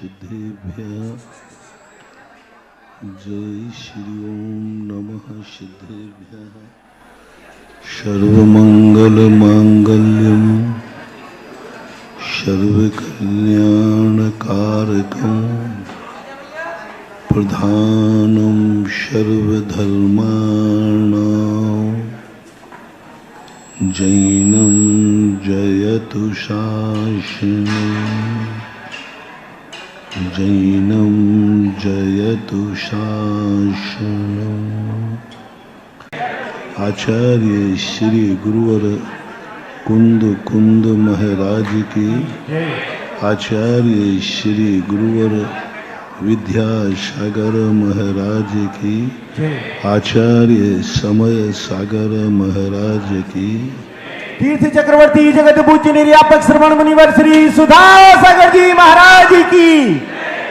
सिद्धेभ्यः जय श्री ओम नमः सिद्धेभ्यः सर्वमंगलमांगल्यं सर्वकल्याणकारकं प्रधानं सर्वधर्माणां जैनं जयतु शासनम् जैनं जयतु शासनम्। आचार्य श्री गुरुवर कुंद महाराज की, आचार्य श्री गुरुवर विद्यासागर महाराज की, आचार्य समय सागर महाराज की, तीर्थ चक्रवर्ती जगत पूज्य निर्यापक श्रवण मुनिवर श्री सुधा सागर जी महाराज की,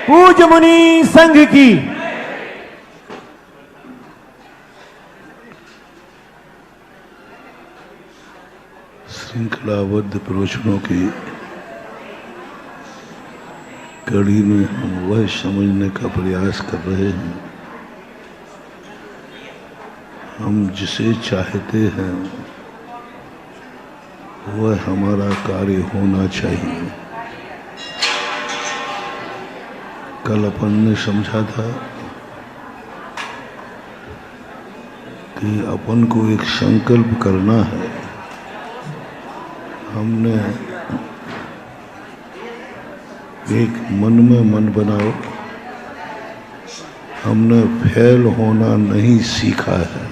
पूज्य मुनि संघ की। श्रृंखलाबद्ध प्रवचनों की कड़ी में हम वह समझने का प्रयास कर रहे हैं, हम जिसे चाहते हैं वह हमारा कार्य होना चाहिए। कल अपन ने समझा था कि अपन को एक संकल्प करना है। हमने एक मन में मन बनाओ, हमने फेल होना नहीं सीखा है।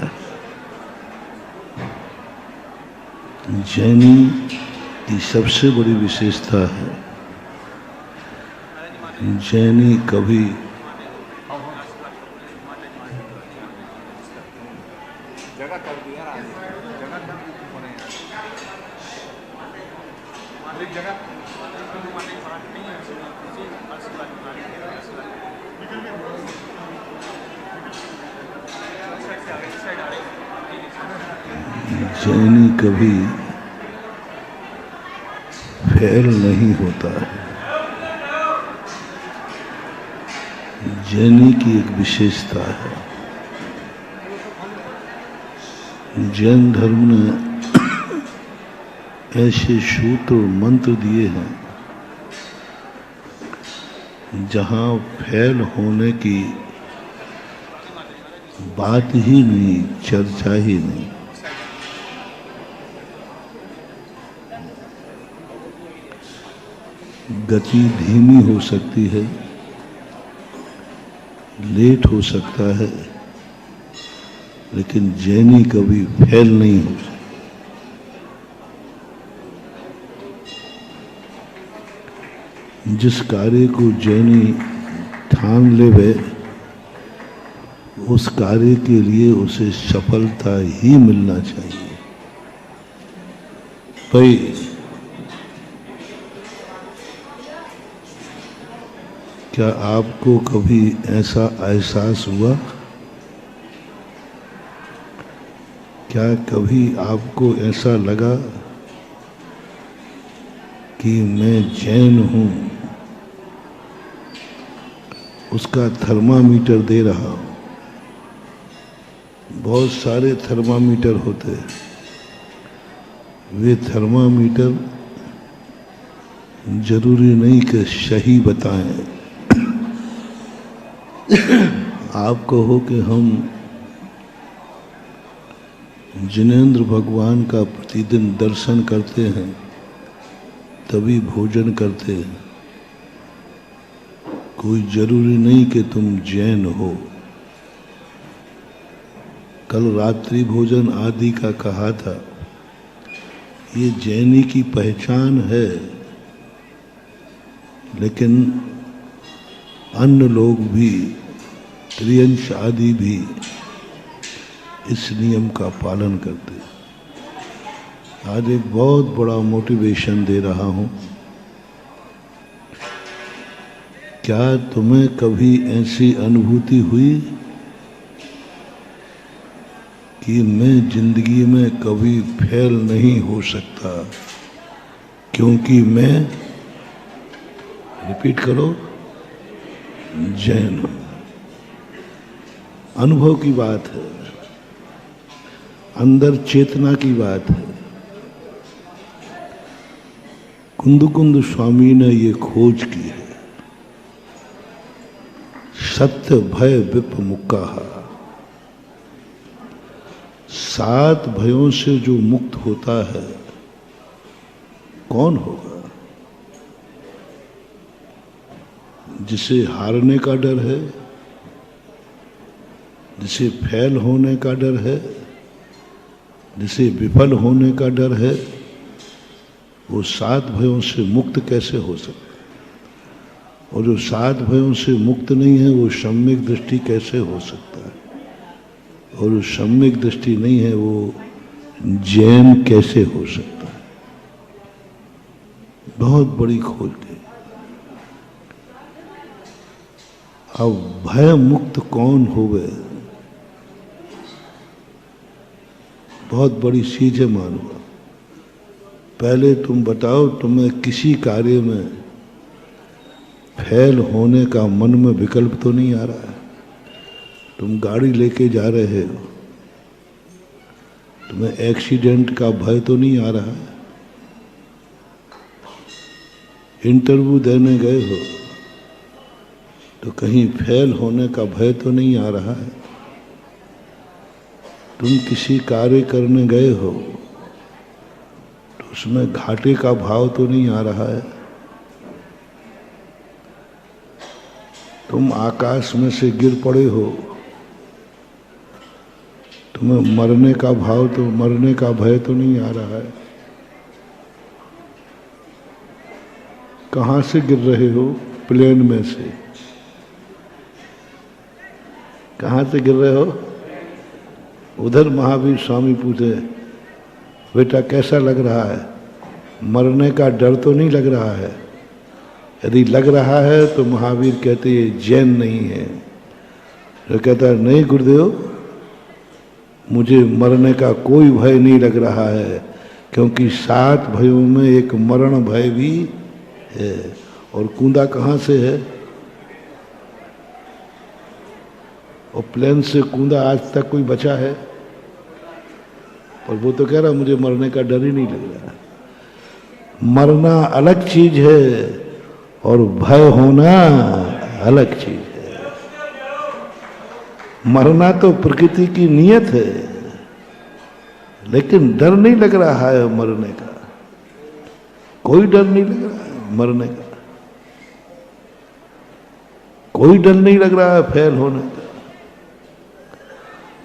जैनी की सबसे बड़ी विशेषता है, जैनी कभी जैनी कभी फेल नहीं होता है। जैनी की एक विशेषता है, जैन धर्म ने ऐसे सूत्र और मंत्र दिए हैं जहां फेल होने की बात ही नहीं, चर्चा ही नहीं। गति धीमी हो सकती है, लेट हो सकता है, लेकिन जैनी कभी फेल नहीं हो सकता। जिस कार्य को जैनी ठान लेवे, उस कार्य के लिए उसे सफलता ही मिलना चाहिए। भाई क्या आपको कभी ऐसा एहसास हुआ? क्या कभी आपको ऐसा लगा कि मैं जैन हूं, उसका थर्मामीटर दे रहा हूं? बहुत सारे थर्मामीटर होते हैं, वे थर्मामीटर जरूरी नहीं कि सही बताएं। आप कहो कि हम जिनेंद्र भगवान का प्रतिदिन दर्शन करते हैं तभी भोजन करते हैं, कोई जरूरी नहीं कि तुम जैन हो। कल रात्रि भोजन आदि का कहा था, ये जैनी की पहचान है, लेकिन अन्य लोग भी, त्रियंश आदि भी इस नियम का पालन करते हैं। आज एक बहुत बड़ा मोटिवेशन दे रहा हूं। क्या तुम्हें कभी ऐसी अनुभूति हुई कि मैं जिंदगी में कभी फेल नहीं हो सकता, क्योंकि मैं, रिपीट करो, जैन हूं। अनुभव की बात है, अंदर चेतना की बात है। कुंद स्वामी ने ये खोज की है, सत्य भय विप मुक्काहा। 7 भयों से जो मुक्त होता है कौन होगा? जिसे हारने का डर है, जिसे फेल होने का डर है, जिसे विफल होने का डर है, वो 7 भयों से मुक्त कैसे हो सकता है? और जो 7 भयों से मुक्त नहीं है वो सम्यक दृष्टि कैसे हो सकता है? और जो सम्यक दृष्टि नहीं है वो जैन कैसे हो सकता है? बहुत बड़ी खोज है। अब भय मुक्त कौन होवे? बहुत बड़ी चीज है मानूंगा। पहले तुम बताओ, तुम्हें किसी कार्य में फेल होने का मन में विकल्प तो नहीं आ रहा है? तुम गाड़ी लेके जा रहे हो, तुम्हें एक्सीडेंट का भय तो नहीं आ रहा है? इंटरव्यू देने गए हो तो कहीं फेल होने का भय तो नहीं आ रहा है? तुम किसी कार्य करने गए हो तो उसमें घाटे का भाव तो नहीं आ रहा है? तुम आकाश में से गिर पड़े हो, तुम्हें मरने का भाव तो, मरने का भय तो नहीं आ रहा है? कहाँ से गिर रहे हो? प्लेन में से। कहाँ से गिर रहे हो? उधर महावीर स्वामी पूछे, बेटा कैसा लग रहा है? मरने का डर तो नहीं लग रहा है? यदि लग रहा है तो महावीर कहते ये जैन नहीं है। तो कहता है नहीं गुरुदेव, मुझे मरने का कोई भय नहीं लग रहा है, क्योंकि 7 भयों में एक मरण भय भी है। और कूदा कहाँ से है? और प्लेन से कूदा आज तक कोई बचा है? और वो तो कह रहा मुझे मरने का डर ही नहीं लग रहा। मरना अलग चीज है और भय होना अलग चीज है। मरना तो प्रकृति की नियत है, लेकिन डर नहीं लग रहा है मरने का। कोई डर नहीं लग रहा है मरने का, कोई डर नहीं लग रहा है फेल होने का।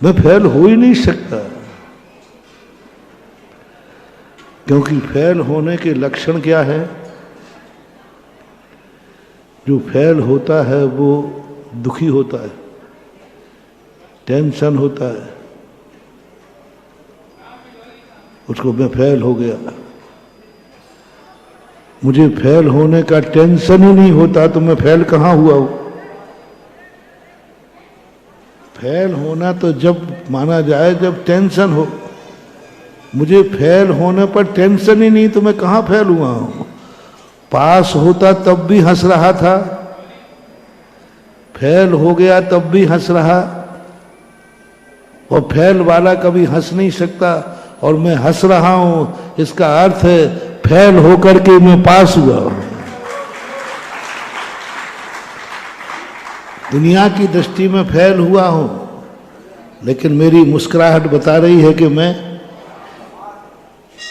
मैं फेल हो ही नहीं सकता, क्योंकि फेल होने के लक्षण क्या है? जो फेल होता है वो दुखी होता है, टेंशन होता है। उसको मैं फेल हो गया, मुझे फेल होने का टेंशन ही नहीं होता तो मैं फेल कहाँ हुआ हूं? फेल होना तो जब माना जाए जब टेंशन हो। मुझे फेल होने पर टेंशन ही नहीं तो मैं कहाँ फेल हुआ हूं? पास होता तब भी हंस रहा था, फेल हो गया तब भी हंस रहा। और फेल वाला कभी हंस नहीं सकता और मैं हंस रहा हूं, इसका अर्थ है फेल होकर के मैं पास हुआ हूं। दुनिया की दृष्टि में फेल हुआ हूं, लेकिन मेरी मुस्कुराहट बता रही है कि मैं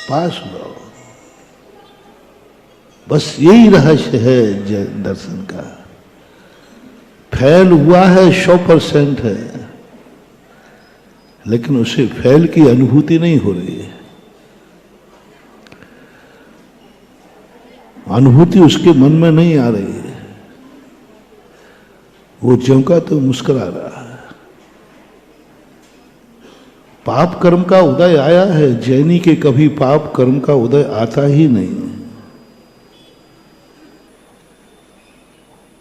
पास हुआ हूं। बस यही रहस्य है जैन दर्शन का। फेल हुआ है 100% है, लेकिन उसे फेल की अनुभूति नहीं हो रही है। अनुभूति उसके मन में नहीं आ रही है। वो चौंका तो मुस्कुरा रहा है। पाप कर्म का उदय आया है, जैनी के कभी पाप कर्म का उदय आता ही नहीं।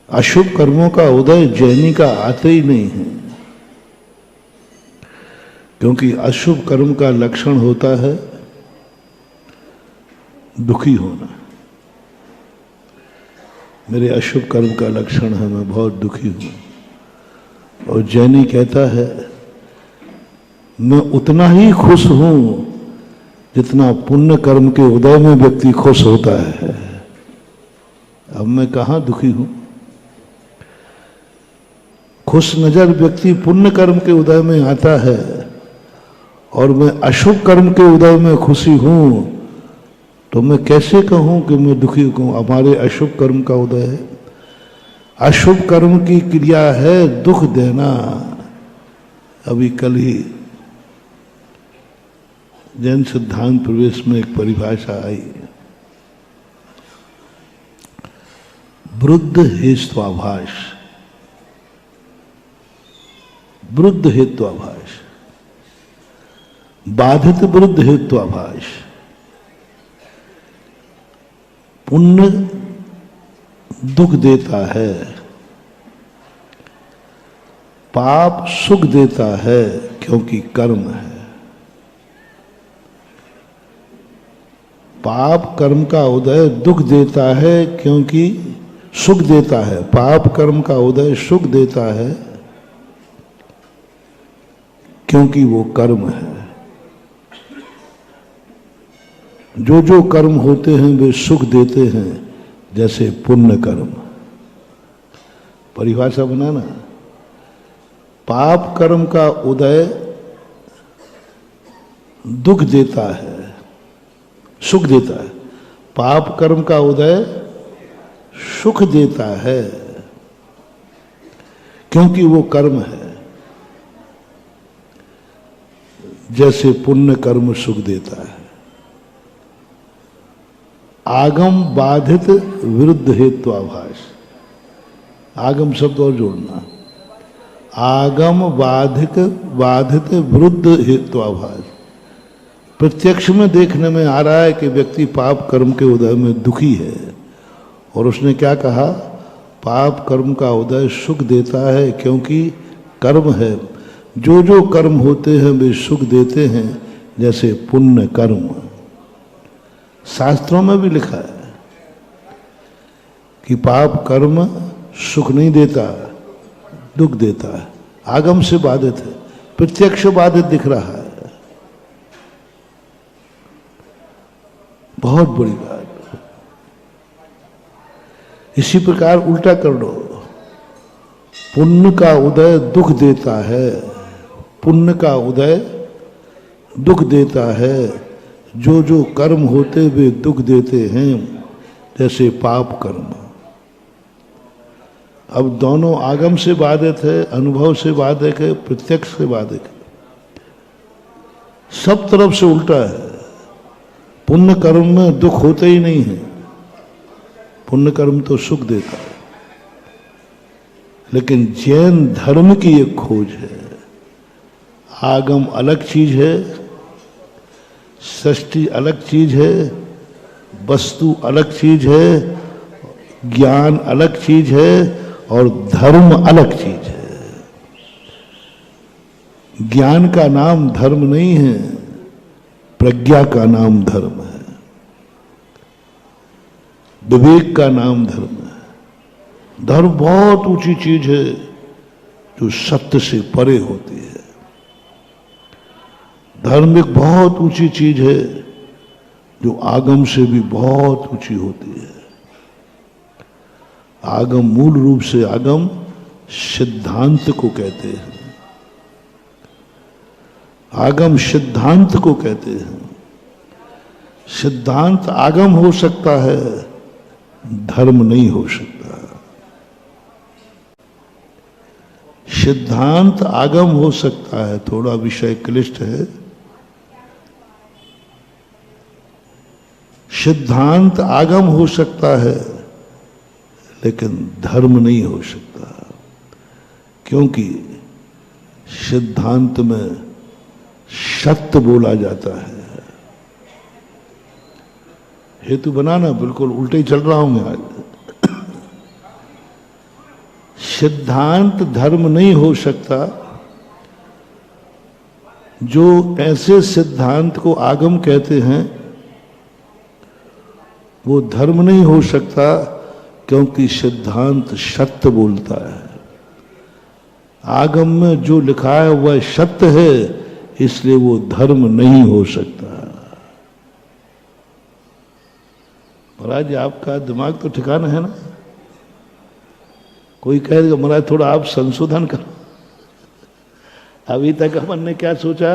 अशुभ कर्मों का उदय जैनी का आते ही नहीं है, क्योंकि अशुभ कर्म का लक्षण होता है दुखी होना। मेरे अशुभ कर्म का लक्षण है, मैं बहुत दुखी हूं। और जैनी कहता है मैं उतना ही खुश हूं जितना पुण्य कर्म के उदय में व्यक्ति खुश होता है। अब मैं कहां दुखी हूं? खुश नजर व्यक्ति पुण्य कर्म के उदय में आता है और मैं अशुभ कर्म के उदय में खुशी हूं, तो मैं कैसे कहूं कि मैं दुखी हूं? हमारे अशुभ कर्म का उदय है। अशुभ कर्म की क्रिया है दुख देना। अभी कल ही जैन सिद्धांत प्रवेश में एक परिभाषा आई, वृद्ध हेत्वाभाष। वृद्ध हेत्वाभाष, बाधित वृद्ध हेत्वाभाष। पुण्य दुख देता है, पाप सुख देता है क्योंकि कर्म है। पाप कर्म का उदय दुख देता है क्योंकि सुख देता है। पाप कर्म का उदय सुख देता है क्योंकि वो कर्म है। जो जो कर्म होते हैं वे सुख देते हैं, जैसे पुण्य कर्म। परिभाषा बनाना, पाप कर्म का उदय दुख देता है, सुख देता है। पाप कर्म का उदय सुख देता है क्योंकि वो कर्म है, जैसे पुण्य कर्म सुख देता है। आगम बाधित विरुद्ध हेत्वाभाष। आगम शब्द और जोड़ना, आगम बाधित विरुद्ध हेत्वाभाष। प्रत्यक्ष में देखने में आ रहा है कि व्यक्ति पाप कर्म के उदय में दुखी है, और उसने क्या कहा? पाप कर्म का उदय सुख देता है क्योंकि कर्म है। जो जो कर्म होते हैं वे सुख देते हैं, जैसे पुण्य कर्म। शास्त्रों में भी लिखा है कि पाप कर्म सुख नहीं देता, दुख देता है। आगम से बाधित है, प्रत्यक्ष बाधित दिख रहा है। बहुत बड़ी बात। इसी प्रकार उल्टा कर लो, पुण्य का उदय दुख देता है, पुण्य का उदय दुख देता है। जो जो कर्म होते वे दुख देते हैं, जैसे पाप कर्म। अब दोनों आगम से बाधित है, अनुभव से बाधित है, प्रत्यक्ष से बाधित है। सब तरफ से उल्टा है। पुण्य कर्म में दुख होते ही नहीं है, पुण्य कर्म तो सुख देता है। लेकिन जैन धर्म की एक खोज है। आगम अलग चीज है, सृष्टि अलग चीज है, वस्तु अलग चीज है, ज्ञान अलग चीज है, और धर्म अलग चीज है। ज्ञान का नाम धर्म नहीं है, प्रज्ञा का नाम धर्म है, विवेक का नाम धर्म है। धर्म बहुत ऊंची चीज है जो सत्य से परे होती है। धर्म एक बहुत ऊंची चीज है जो आगम से भी बहुत ऊंची होती है। आगम मूल रूप से आगम सिद्धांत को कहते हैं। आगम सिद्धांत को कहते हैं। सिद्धांत आगम हो सकता है, धर्म नहीं हो सकता। सिद्धांत आगम हो सकता है, थोड़ा विषय क्लिष्ट है। सिद्धांत आगम हो सकता है, लेकिन धर्म नहीं हो सकता, क्योंकि सिद्धांत में सत्य बोला जाता है। हेतु बनाना, बिल्कुल उल्टे ही चल रहा हूं मैं आज। सिद्धांत धर्म नहीं हो सकता। जो ऐसे सिद्धांत को आगम कहते हैं वो धर्म नहीं हो सकता, क्योंकि सिद्धांत सत्य बोलता है। आगम में जो लिखा है वह सत्य है, इसलिए वो धर्म नहीं हो सकता। महाराज आपका दिमाग तो ठिकाना है ना? कोई कहेगा महाराज थोड़ा आप संशोधन करो। अभी तक अपन ने क्या सोचा,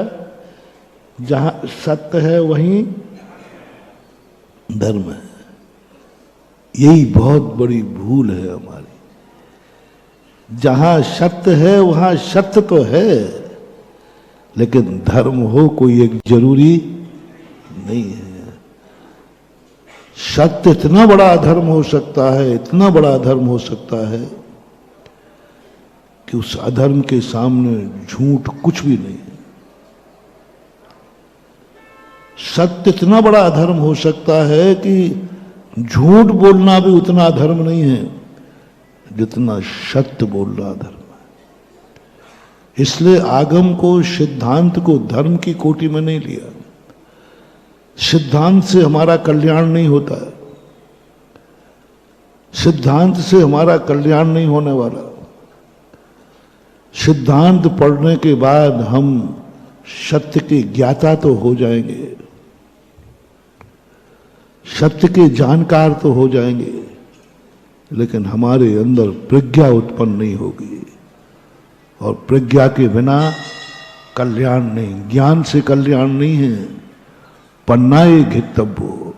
जहां सत्य है वहीं धर्म है। यही बहुत बड़ी भूल है हमारी। जहां सत्य है वहां सत्य तो है, लेकिन धर्म हो कोई एक जरूरी नहीं है। सत्य इतना बड़ा धर्म हो सकता है, इतना बड़ा धर्म हो सकता है कि उस अधर्म के सामने झूठ कुछ भी नहीं है। सत्य इतना बड़ा अधर्म हो सकता है कि झूठ बोलना भी उतना अधर्म नहीं है जितना सत्य बोलना धर्म है। इसलिए आगम को, सिद्धांत को धर्म की कोटि में नहीं लिया। सिद्धांत से हमारा कल्याण नहीं होता है, सिद्धांत से हमारा कल्याण नहीं होने वाला। सिद्धांत पढ़ने के बाद हम सत्य के ज्ञाता तो हो जाएंगे, सत्य के जानकार तो हो जाएंगे, लेकिन हमारे अंदर प्रज्ञा उत्पन्न नहीं होगी, और प्रज्ञा के बिना कल्याण नहीं। ज्ञान से कल्याण नहीं है, पन्नाए घितव्यो।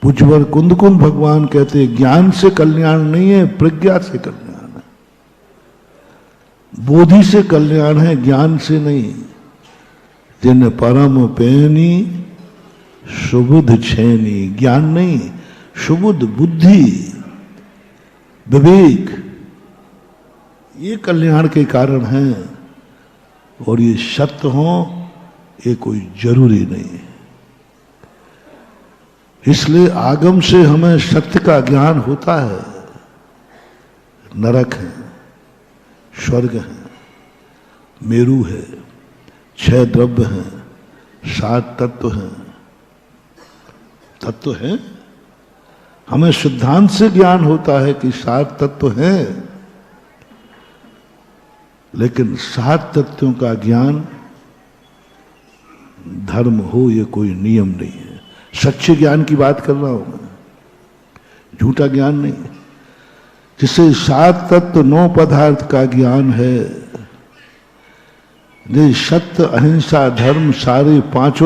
पूज्यवर कुंदकुंद भगवान कहते ज्ञान से कल्याण नहीं है, प्रज्ञा से कल्याण है। बोधि से कल्याण है, ज्ञान से नहीं। जिन परम पैनी सुबुध छेनी, ज्ञान नहीं, सुबुध बुद्धि, विवेक, ये कल्याण के कारण है। और ये सत्य हो ये कोई जरूरी नहीं है। इसलिए आगम से हमें सत्य का ज्ञान होता है। नरक है, स्वर्ग है, मेरु है, 6 द्रव्य हैं, 7 तत्व हैं। तत्व है, हमें सिद्धांत से ज्ञान होता है कि 7 तत्व हैं, लेकिन 7 तत्वों का ज्ञान धर्म हो ये कोई नियम नहीं है। सच्चे ज्ञान की बात कर रहा हूं मैं, झूठा ज्ञान नहीं। जिसे 7 तत्व 9 पदार्थ का ज्ञान है, ये सत्य अहिंसा धर्म सारे 5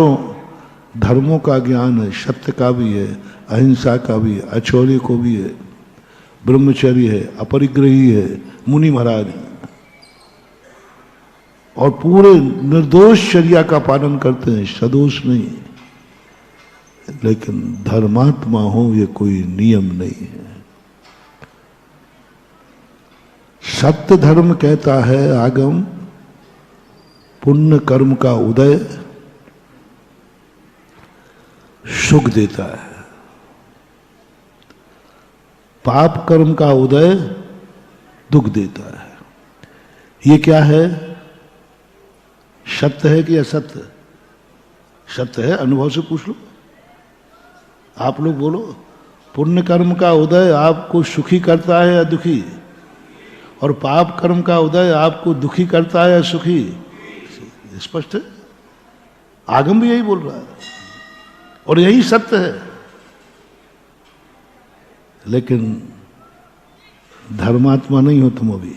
धर्मों का ज्ञान है। सत्य का भी है, अहिंसा का भी है, अचौर्य को भी है, ब्रह्मचर्य है, अपरिग्रही है, मुनि महाराज है, और पूरे निर्दोष चर्या का पालन करते हैं, सदोष नहीं। लेकिन धर्मात्मा हो ये कोई नियम नहीं है। सत्य धर्म कहता है आगम, पुण्य कर्म का उदय सुख देता है, पाप कर्म का उदय दुख देता है। ये क्या है? सत्य है कि असत्य? सत्य है, अनुभव से पूछ लो। आप लोग बोलो, पुण्य कर्म का उदय आपको सुखी करता है या दुखी? और पाप कर्म का उदय आपको दुखी करता है या सुखी? स्पष्ट है, आगम भी यही बोल रहा है और यही सत्य है। लेकिन धर्मात्मा नहीं हो तुम अभी।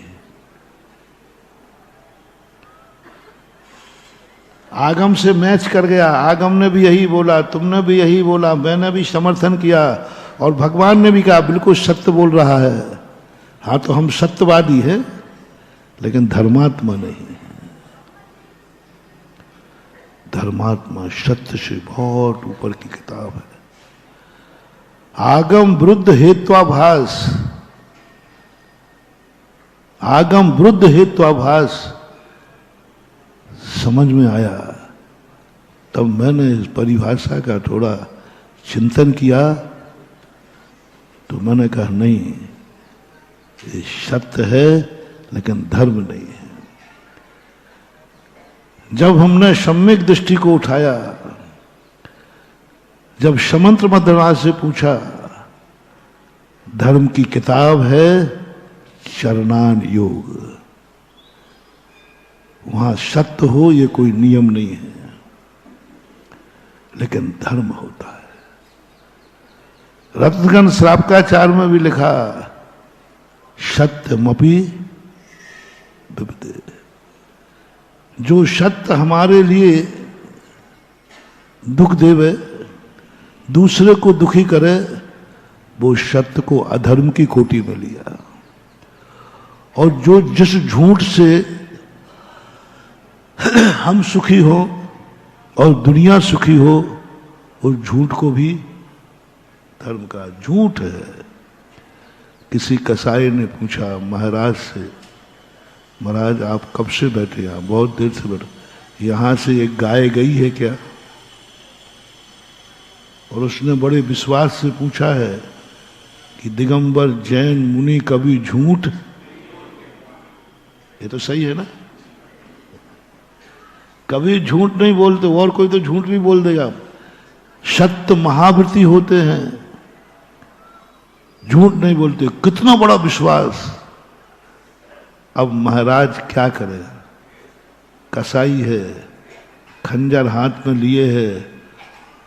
आगम से मैच कर गया, आगम ने भी यही बोला, तुमने भी यही बोला, मैंने भी समर्थन किया, और भगवान ने भी कहा बिल्कुल सत्य बोल रहा है। हाँ, तो हम सत्यवादी हैं, लेकिन धर्मात्मा नहीं। धर्मात्मा सत्य से बहुत ऊपर की किताब है। आगम वृद्ध हेत्वाभास, आगम वृद्ध हेत्वाभास समझ में आया, तब मैंने इस परिभाषा का थोड़ा चिंतन किया, तो मैंने कहा नहीं, ये सत्य है लेकिन धर्म नहीं है। जब हमने सम्यक दृष्टि को उठाया, जब समंत्र मद्रास से पूछा धर्म की किताब है चरणान योग। वहां सत्य हो ये कोई नियम नहीं है, लेकिन धर्म होता है। रत्नगन श्रावकाचार में भी लिखा सत्यमपि विबदे। जो सत्य हमारे लिए दुख देवे, दूसरे को दुखी करे, वो सत्य को अधर्म की कोटि में लिया। और जो जिस झूठ से हम सुखी हो और दुनिया सुखी हो, उस झूठ को भी धर्म का झूठ है। किसी कसाई ने पूछा महाराज से, महाराज आप कब से बैठे यहाँ? बहुत देर से बैठे। यहाँ से एक गाय गई है क्या? और उसने बड़े विश्वास से पूछा है कि दिगंबर जैन मुनि कभी झूठ, ये तो सही है ना, कभी झूठ नहीं बोलते। और कोई तो झूठ भी बोल देगा। सत्य महाव्रती होते हैं, झूठ नहीं बोलते। कितना बड़ा विश्वास। अब महाराज क्या करे? कसाई है, खंजर हाथ में लिए है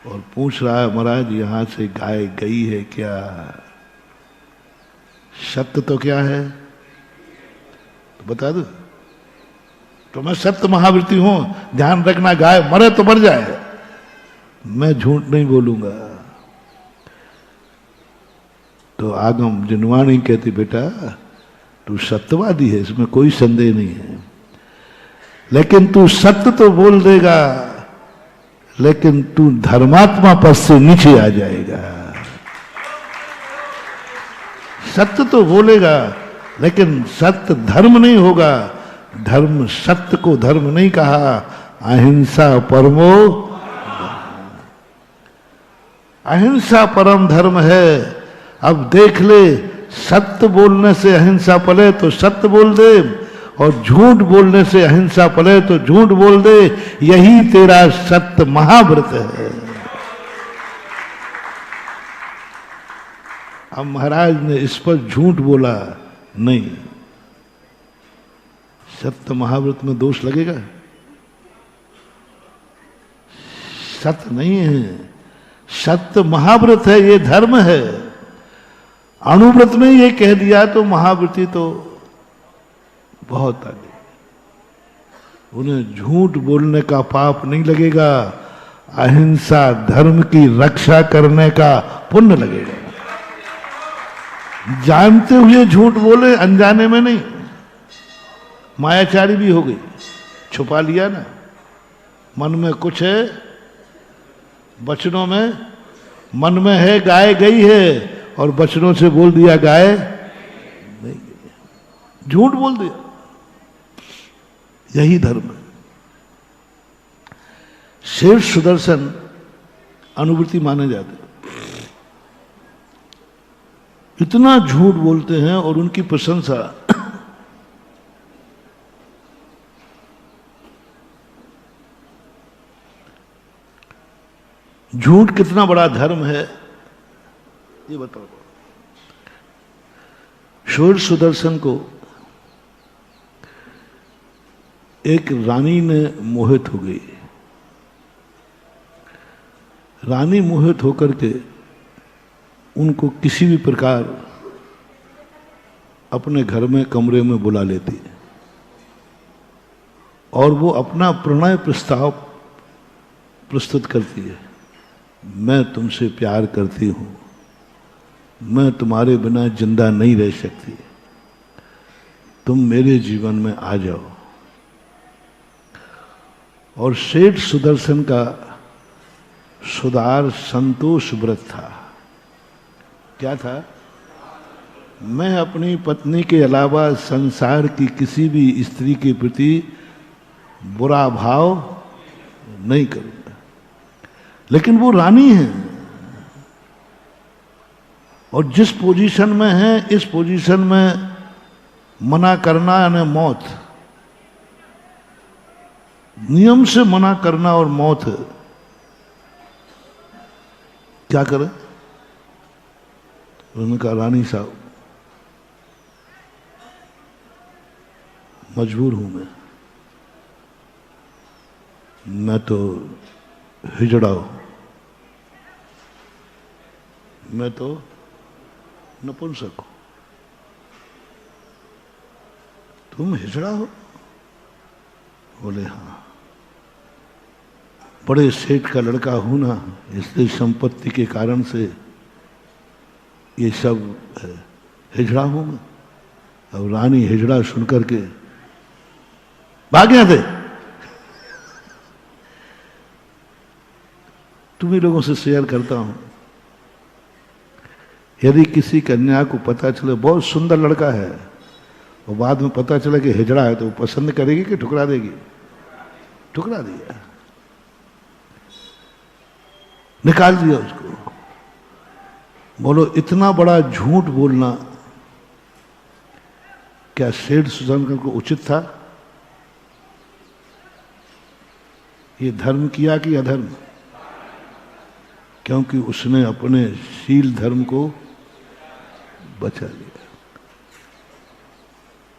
और पूछ रहा है महाराज यहां से गाय गई है क्या? सत्य तो क्या है तो बता दो। तो मैं सत्य महाव्रती हूं, ध्यान रखना, गाय मरे तो मर जाए, मैं झूठ नहीं बोलूंगा। तो आगम जिनवाणी कहती बेटा तू सत्यवादी है, इसमें कोई संदेह नहीं है, लेकिन तू सत्य तो बोल देगा, लेकिन तू धर्मात्मा पद से नीचे आ जाएगा। सत्य तो बोलेगा, लेकिन सत्य धर्म नहीं होगा। धर्म सत्य को धर्म नहीं कहा, अहिंसा परमो, अहिंसा परम धर्म है। अब देख ले, सत्य बोलने से अहिंसा पले तो सत्य बोल दे, और झूठ बोलने से अहिंसा पले तो झूठ बोल दे। यही तेरा सत्य महाव्रत है। अब महाराज ने इस पर झूठ बोला नहीं। सत्य महाव्रत में दोष लगेगा? सत्य नहीं है, सत्य महाव्रत है, ये धर्म है। अणुव्रत में ये कह दिया तो महाव्रती तो बहुत आगे। उन्हें झूठ बोलने का पाप नहीं लगेगा, अहिंसा धर्म की रक्षा करने का पुण्य लगेगा। जानते हुए झूठ बोले, अनजाने में नहीं। मायाचारी भी हो गई, छुपा लिया ना, मन में कुछ है, वचनों में, मन में है गाय गई है और वचनों से बोल दिया गाय नहीं गई, झूठ बोल दिया। यही धर्म है। शेर सुदर्शन अनुभूति माने जाते, इतना झूठ बोलते हैं और उनकी प्रशंसा। झूठ कितना बड़ा धर्म है ये बताओ। शेर सुदर्शन को एक रानी ने मोहित हो गई। रानी मोहित होकर के उनको किसी भी प्रकार अपने घर में कमरे में बुला लेती और वो अपना प्रणय प्रस्ताव प्रस्तुत करती है। मैं तुमसे प्यार करती हूं, मैं तुम्हारे बिना जिंदा नहीं रह सकती, तुम मेरे जीवन में आ जाओ। और सेठ सुदर्शन का सुधार संतोष व्रत था। क्या था? मैं अपनी पत्नी के अलावा संसार की किसी भी स्त्री के प्रति बुरा भाव नहीं करूंगा। लेकिन वो रानी है और जिस पोजीशन में है, इस पोजीशन में मना करना यानी मौत, नियम से मना करना और मौत है। क्या करें? उन्होंने कहा रानी साहब मजबूर हूं मैं तो हिजड़ा हूं, मैं तो नपुंसक हूं, तुम हिजड़ा हो? बोले हाँ, बड़े सेठ का लड़का हूं ना, इसलिए संपत्ति के कारण से ये सब हिजड़ा हूं मैं। अब रानी हिजड़ा सुन करके भाग गया थे। तुम्ही लोगों से शेयर करता हूं, यदि किसी कन्या को पता चले बहुत सुंदर लड़का है और बाद में पता चला कि हिजड़ा है, तो वो पसंद करेगी कि ठुकरा देगी? ठुकरा दिया, निकाल दिया उसको। बोलो इतना बड़ा झूठ बोलना क्या सेठ सुजानकर को उचित था? ये धर्म किया कि अधर्म? क्योंकि उसने अपने शील धर्म को बचा लिया।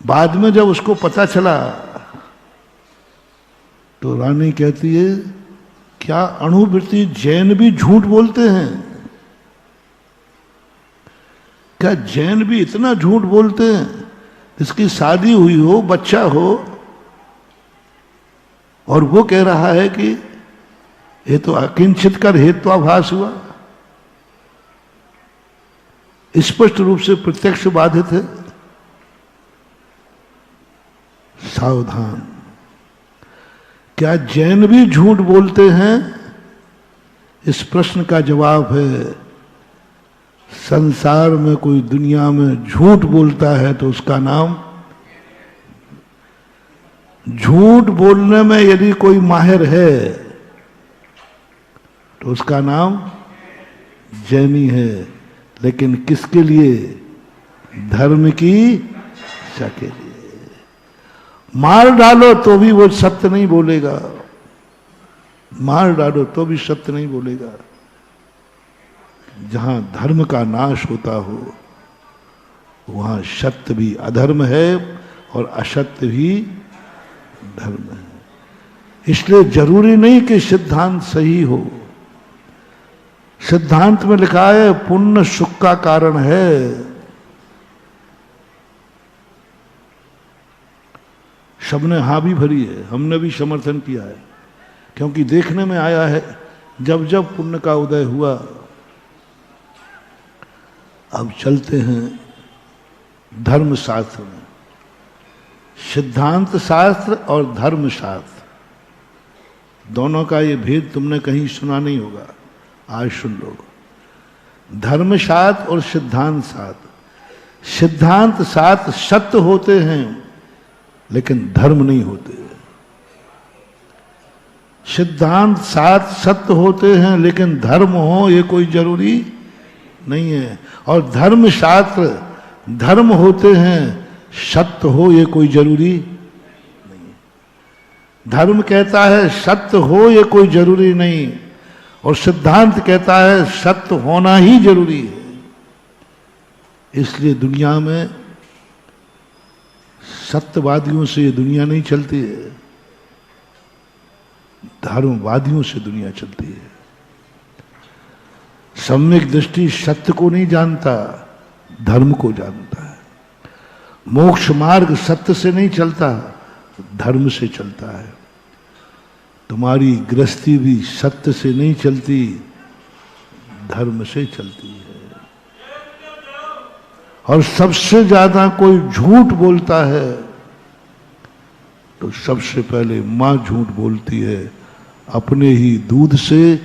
बाद में जब उसको पता चला तो रानी कहती है क्या अणुवृत्ति जैन भी झूठ बोलते हैं? क्या जैन भी इतना झूठ बोलते हैं? इसकी शादी हुई हो, बच्चा हो, और वो कह रहा है कि ये तो अकिंचित कर हेत्वाभास हुआ। स्पष्ट रूप से प्रत्यक्ष बाधित है। सावधान, क्या जैन भी झूठ बोलते हैं? इस प्रश्न का जवाब है संसार में कोई दुनिया में झूठ बोलता है तो उसका नाम, झूठ बोलने में यदि कोई माहिर है तो उसका नाम जैनी है। लेकिन किसके लिए? धर्म की इच्छा के लिए। मार डालो तो भी वो सत्य नहीं बोलेगा, मार डालो तो भी सत्य नहीं बोलेगा। जहां धर्म का नाश होता हो वहां सत्य भी अधर्म है और असत्य भी धर्म है। इसलिए जरूरी नहीं कि सिद्धांत सही हो। सिद्धांत में लिखा है पुण्य सुख का कारण है। सबने हाँ भी भरी है, हमने भी समर्थन किया है, क्योंकि देखने में आया है जब जब पुण्य का उदय हुआ। अब चलते हैं धर्म शास्त्र में। सिद्धांत शास्त्र और धर्म शास्त्र दोनों का ये भेद तुमने कहीं सुना नहीं होगा, आज सुन लो। धर्म शास्त्र और सिद्धांत शास्त्र। सिद्धांत शास्त्र सत्य होते हैं लेकिन धर्म नहीं होते। सिद्धांत शास्त्र सत्य होते हैं लेकिन धर्म हो ये कोई जरूरी नहीं है। और धर्म शास्त्र धर्म होते हैं, सत्य हो ये कोई जरूरी नहीं। धर्म कहता है सत्य हो ये कोई जरूरी नहीं, और सिद्धांत कहता है सत्य होना ही जरूरी है। इसलिए दुनिया में सत्यवादियों से ये दुनिया नहीं चलती है, धर्मवादियों से दुनिया चलती है। सम्यक दृष्टि सत्य को नहीं जानता, धर्म को जानता है। मोक्ष मार्ग सत्य से नहीं चलता, धर्म से चलता है। तुम्हारी गृहस्थी भी सत्य से नहीं चलती, धर्म से चलती है। और सबसे ज्यादा कोई झूठ बोलता है तो सबसे पहले मां झूठ बोलती है, अपने ही दूध से,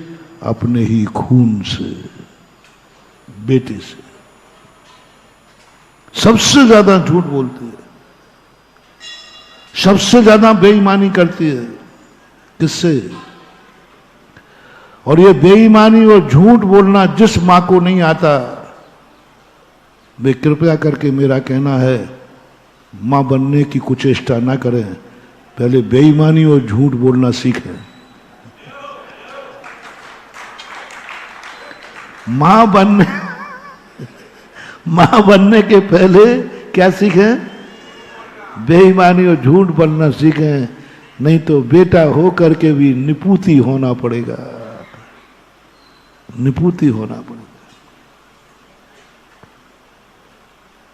अपने ही खून से, बेटे से। सबसे ज्यादा झूठ बोलती है, सबसे ज्यादा बेईमानी करती है। किससे? और ये बेईमानी और झूठ बोलना जिस मां को नहीं आता, वे कृपया करके मेरा कहना है मां बनने की कुचेष्टा ना करें, पहले बेईमानी और झूठ बोलना सीखें। मां बनने मां बनने के पहले क्या सीखें? बेईमानी और झूठ बोलना सीखें, नहीं तो बेटा हो करके भी निपुती होना पड़ेगा, निपुती होना पड़ेगा।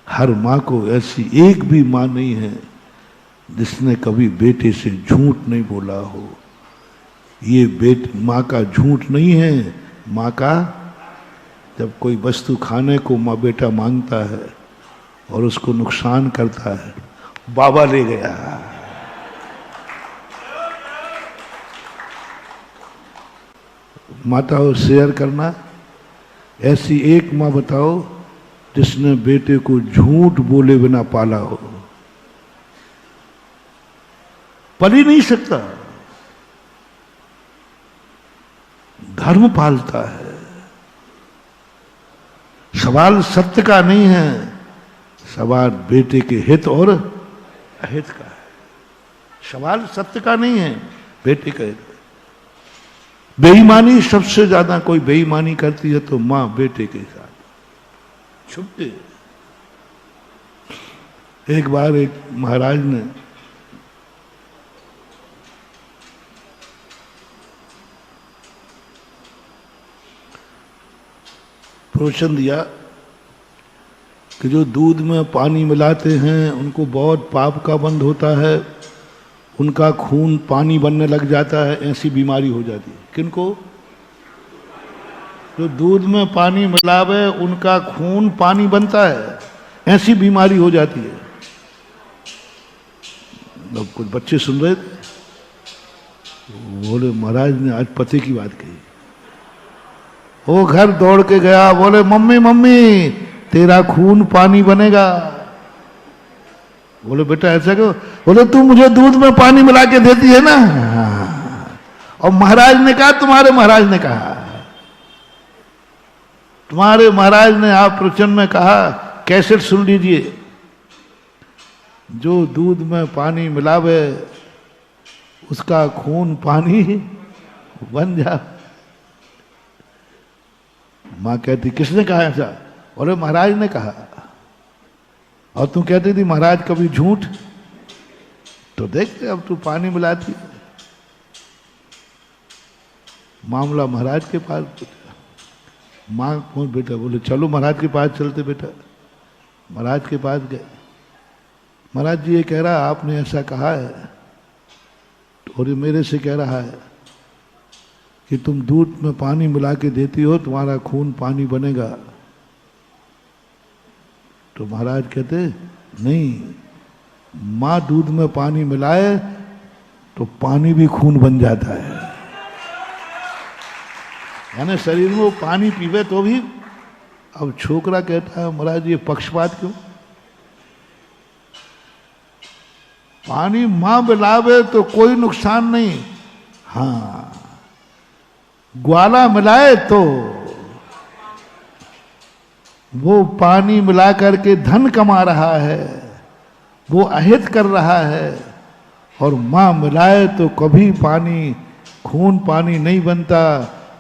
हर मां को ऐसी एक भी मां नहीं है जिसने कभी बेटे से झूठ नहीं बोला हो। ये मां का झूठ नहीं है, मां का जब कोई वस्तु खाने को मां बेटा मांगता है और उसको नुकसान करता है, बाबा ले गया। माताओं शेयर करना, ऐसी एक मां बताओ जिसने बेटे को झूठ बोले बिना पाला हो। पल ही नहीं सकता, धर्म पालता है। सवाल सत्य का नहीं है, सवाल बेटे के हित और अहित का है। सवाल सत्य का नहीं है, बेटे का हित। बेईमानी सबसे ज्यादा कोई बेईमानी करती है तो मां बेटे के साथ छुपते। एक बार एक महाराज ने प्रवचन दिया कि जो दूध में पानी मिलाते हैं उनको बहुत पाप का बंध होता है, उनका खून पानी बनने लग जाता है, ऐसी बीमारी हो जाती है। किनको? जो दूध में पानी मिलावे उनका खून पानी बनता है, ऐसी बीमारी हो जाती है। अब कुछ बच्चे सुन रहे थे, बोले महाराज ने आज पते की बात कही। वो घर दौड़ के गया, बोले मम्मी मम्मी तेरा खून पानी बनेगा। बोले बेटा ऐसा क्यों? बोले तू मुझे दूध में पानी मिला के देती है ना। और महाराज ने कहा, तुम्हारे महाराज ने कहा, तुम्हारे महाराज ने आप प्रवचन में कहा, कैसेट सुन लीजिए, जो दूध में पानी मिलावे उसका खून पानी बन जा। मां कहती किसने कहा ऐसा? बोले महाराज ने कहा। और तू कहती थी महाराज कभी झूठ। तो देखते अब तू पानी मिलाती। मामला महाराज के पास पूछा। मां कौन? बेटा। बोले चलो महाराज के पास चलते। बेटा महाराज के पास गए। महाराज जी ये कह रहा आपने ऐसा कहा है, और ये मेरे से कह रहा है कि तुम दूध में पानी मिला के देती हो, तुम्हारा खून पानी बनेगा। तो महाराज कहते नहीं, मां दूध में पानी मिलाए तो पानी भी खून बन जाता है। यानी शरीर में वो पानी पीवे तो भी। अब छोकरा कहता है महाराज ये पक्षपात क्यों? पानी मां मिलावे तो कोई नुकसान नहीं, हाँ ग्वाला मिलाए तो वो पानी मिला करके धन कमा रहा है, वो अहित कर रहा है। और मां मिलाए तो कभी पानी खून पानी नहीं बनता,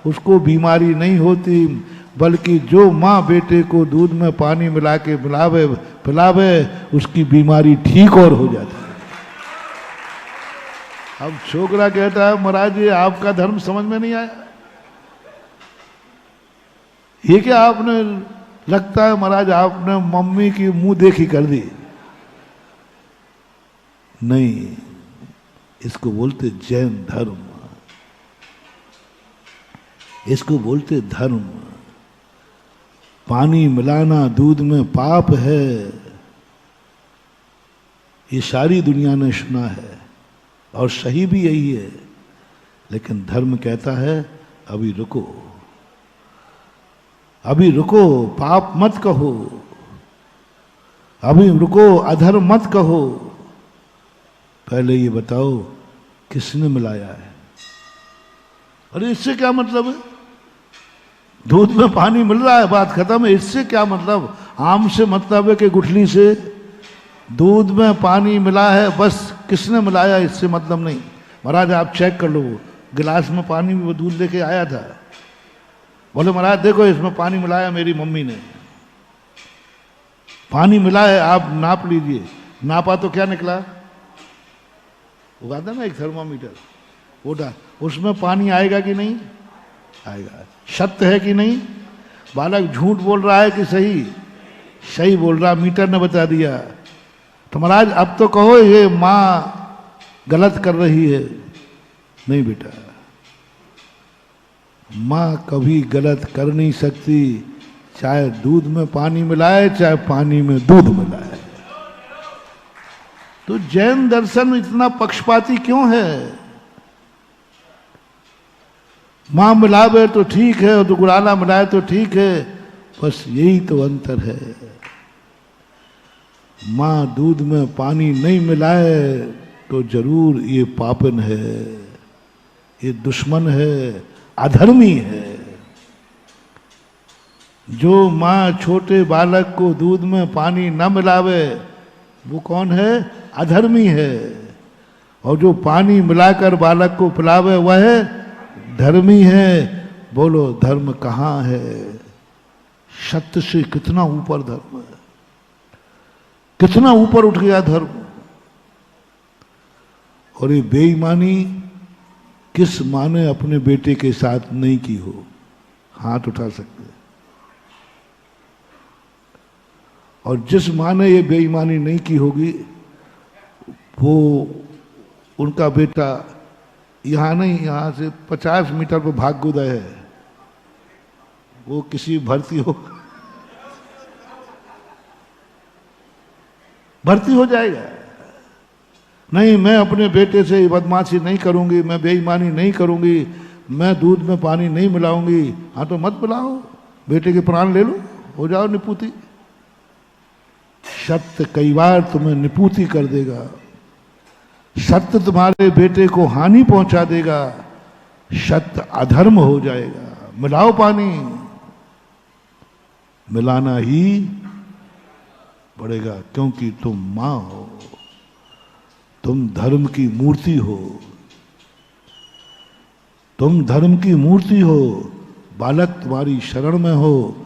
उसको बीमारी नहीं होती, बल्कि जो मां बेटे को दूध में पानी मिला के पिलावे उसकी बीमारी ठीक और हो जाती है। अब छोकरा कहता है महाराज ये आपका धर्म समझ में नहीं आया। ये क्या आपने, लगता है महाराज आपने मम्मी की मुंह देखी कर दी। नहीं, इसको बोलते जैन धर्म, इसको बोलते धर्म। पानी मिलाना दूध में पाप है, ये सारी दुनिया ने सुना है और सही भी यही है। लेकिन धर्म कहता है अभी रुको, अभी रुको, पाप मत कहो, अभी रुको, अधर्म मत कहो, पहले ये बताओ किसने मिलाया है। अरे इससे क्या मतलब है? दूध में पानी मिल रहा है, बात खत्म है। इससे क्या मतलब? आम से मतलब है कि गुठली से? दूध में पानी मिला है, बस किसने मिलाया इससे मतलब नहीं। महाराज आप चेक कर लो, गिलास में पानी वो दूध लेके आया था। बोले महाराज देखो इसमें पानी मिलाया मेरी मम्मी ने। पानी मिला है, आप नाप लीजिए, नापा तो क्या निकला? वो आता ना एक थर्मामीटर, वो उसमें पानी आएगा कि नहीं आएगा? सत्य है कि नहीं? बालक झूठ बोल रहा है कि सही? सही बोल रहा, मीटर ने बता दिया। तो महाराज अब तो कहो ये माँ गलत कर रही है। नहीं बेटा, माँ कभी गलत कर नहीं सकती, चाहे दूध में पानी मिलाए चाहे पानी में दूध मिलाए। तो जैन दर्शन इतना पक्षपाती क्यों है? मां मिलावे तो ठीक है और दुगुराना मिलाए तो ठीक है, बस यही तो अंतर है। मां दूध में पानी नहीं मिलाए तो जरूर ये पापन है, ये दुश्मन है, अधर्मी है। जो मां छोटे बालक को दूध में पानी न मिलावे वो कौन है? अधर्मी है। और जो पानी मिलाकर बालक को पिलावे वह धर्मी है। बोलो धर्म कहाँ है? सत्य से कितना ऊपर धर्म है, कितना ऊपर उठ गया धर्म। और ये बेईमानी किस माँ ने अपने बेटे के साथ नहीं की हो? हाथ उठा सकते। और जिस माँ ने ये बेईमानी नहीं की होगी वो उनका बेटा यहाँ नहीं, यहाँ से 50 मीटर पर भाग्योदय है, वो किसी भर्ती हो जाएगा। नहीं, मैं अपने बेटे से बदमाशी नहीं करूंगी, मैं बेईमानी नहीं करूंगी, मैं दूध में पानी नहीं मिलाऊंगी। हाँ तो मत मिलाओ, बेटे के प्राण ले लो, हो जाओ निपुति। सत्य कई बार तुम्हें निपुति कर देगा, सत्य तुम्हारे बेटे को हानि पहुंचा देगा, सत्य अधर्म हो जाएगा। मिलाओ पानी, मिलाना ही पड़ेगा, क्योंकि तुम मां हो, तुम धर्म की मूर्ति हो, तुम धर्म की मूर्ति हो। बालक तुम्हारी शरण में हो,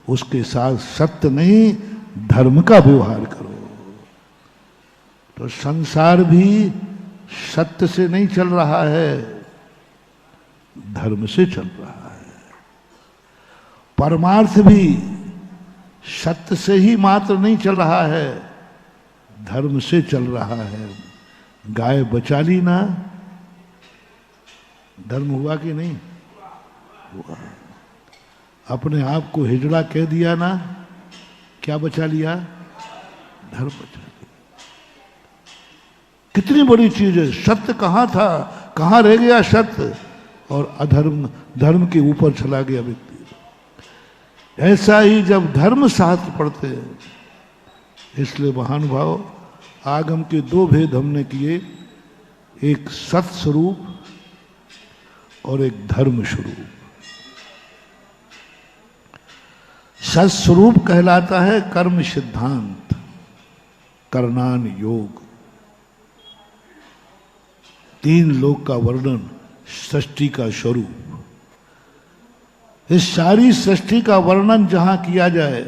उसके साथ सत्य नहीं धर्म का व्यवहार करो। तो संसार भी सत्य से नहीं चल रहा है, धर्म से चल रहा है। परमार्थ भी सत्य से ही मात्र नहीं चल रहा है, धर्म से चल रहा है। गाय बचा ली ना, धर्म हुआ कि नहीं हुआ? अपने आप को हिजड़ा कह दिया ना, क्या बचा लिया? धर्म बचा लिया। कितनी बड़ी चीज है। सत्य कहाँ था, कहाँ रह गया सत्य, और अधर्म धर्म के ऊपर चला गया व्यक्ति। ऐसा ही जब धर्म शास्त्र पढ़ते हैं, इसलिए महानुभाव आगम के दो भेद हमने किए, एक सत स्वरूप और एक धर्म स्वरूप। सत स्वरूप कहलाता है कर्म सिद्धांत, करणान योग। 3 लोक का वर्णन, सृष्टि का स्वरूप। इस सारी सृष्टि का वर्णन जहां किया जाए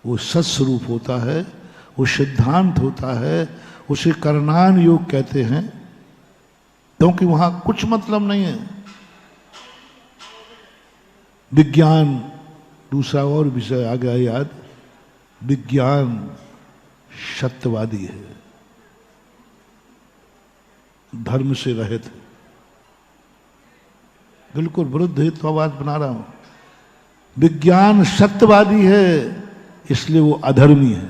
वो सत्स्वरूप होता है, वो सिद्धांत होता है, उसे करणान योग कहते हैं, क्योंकि वहां कुछ मतलब नहीं है। विज्ञान दूसरा और विषय आ गया याद, विज्ञान सत्यवादी है, धर्म से रहित है। बिल्कुल विरुद्ध हेतुवाद बना रहा हूं। विज्ञान सत्यवादी है, इसलिए वो अधर्मी है।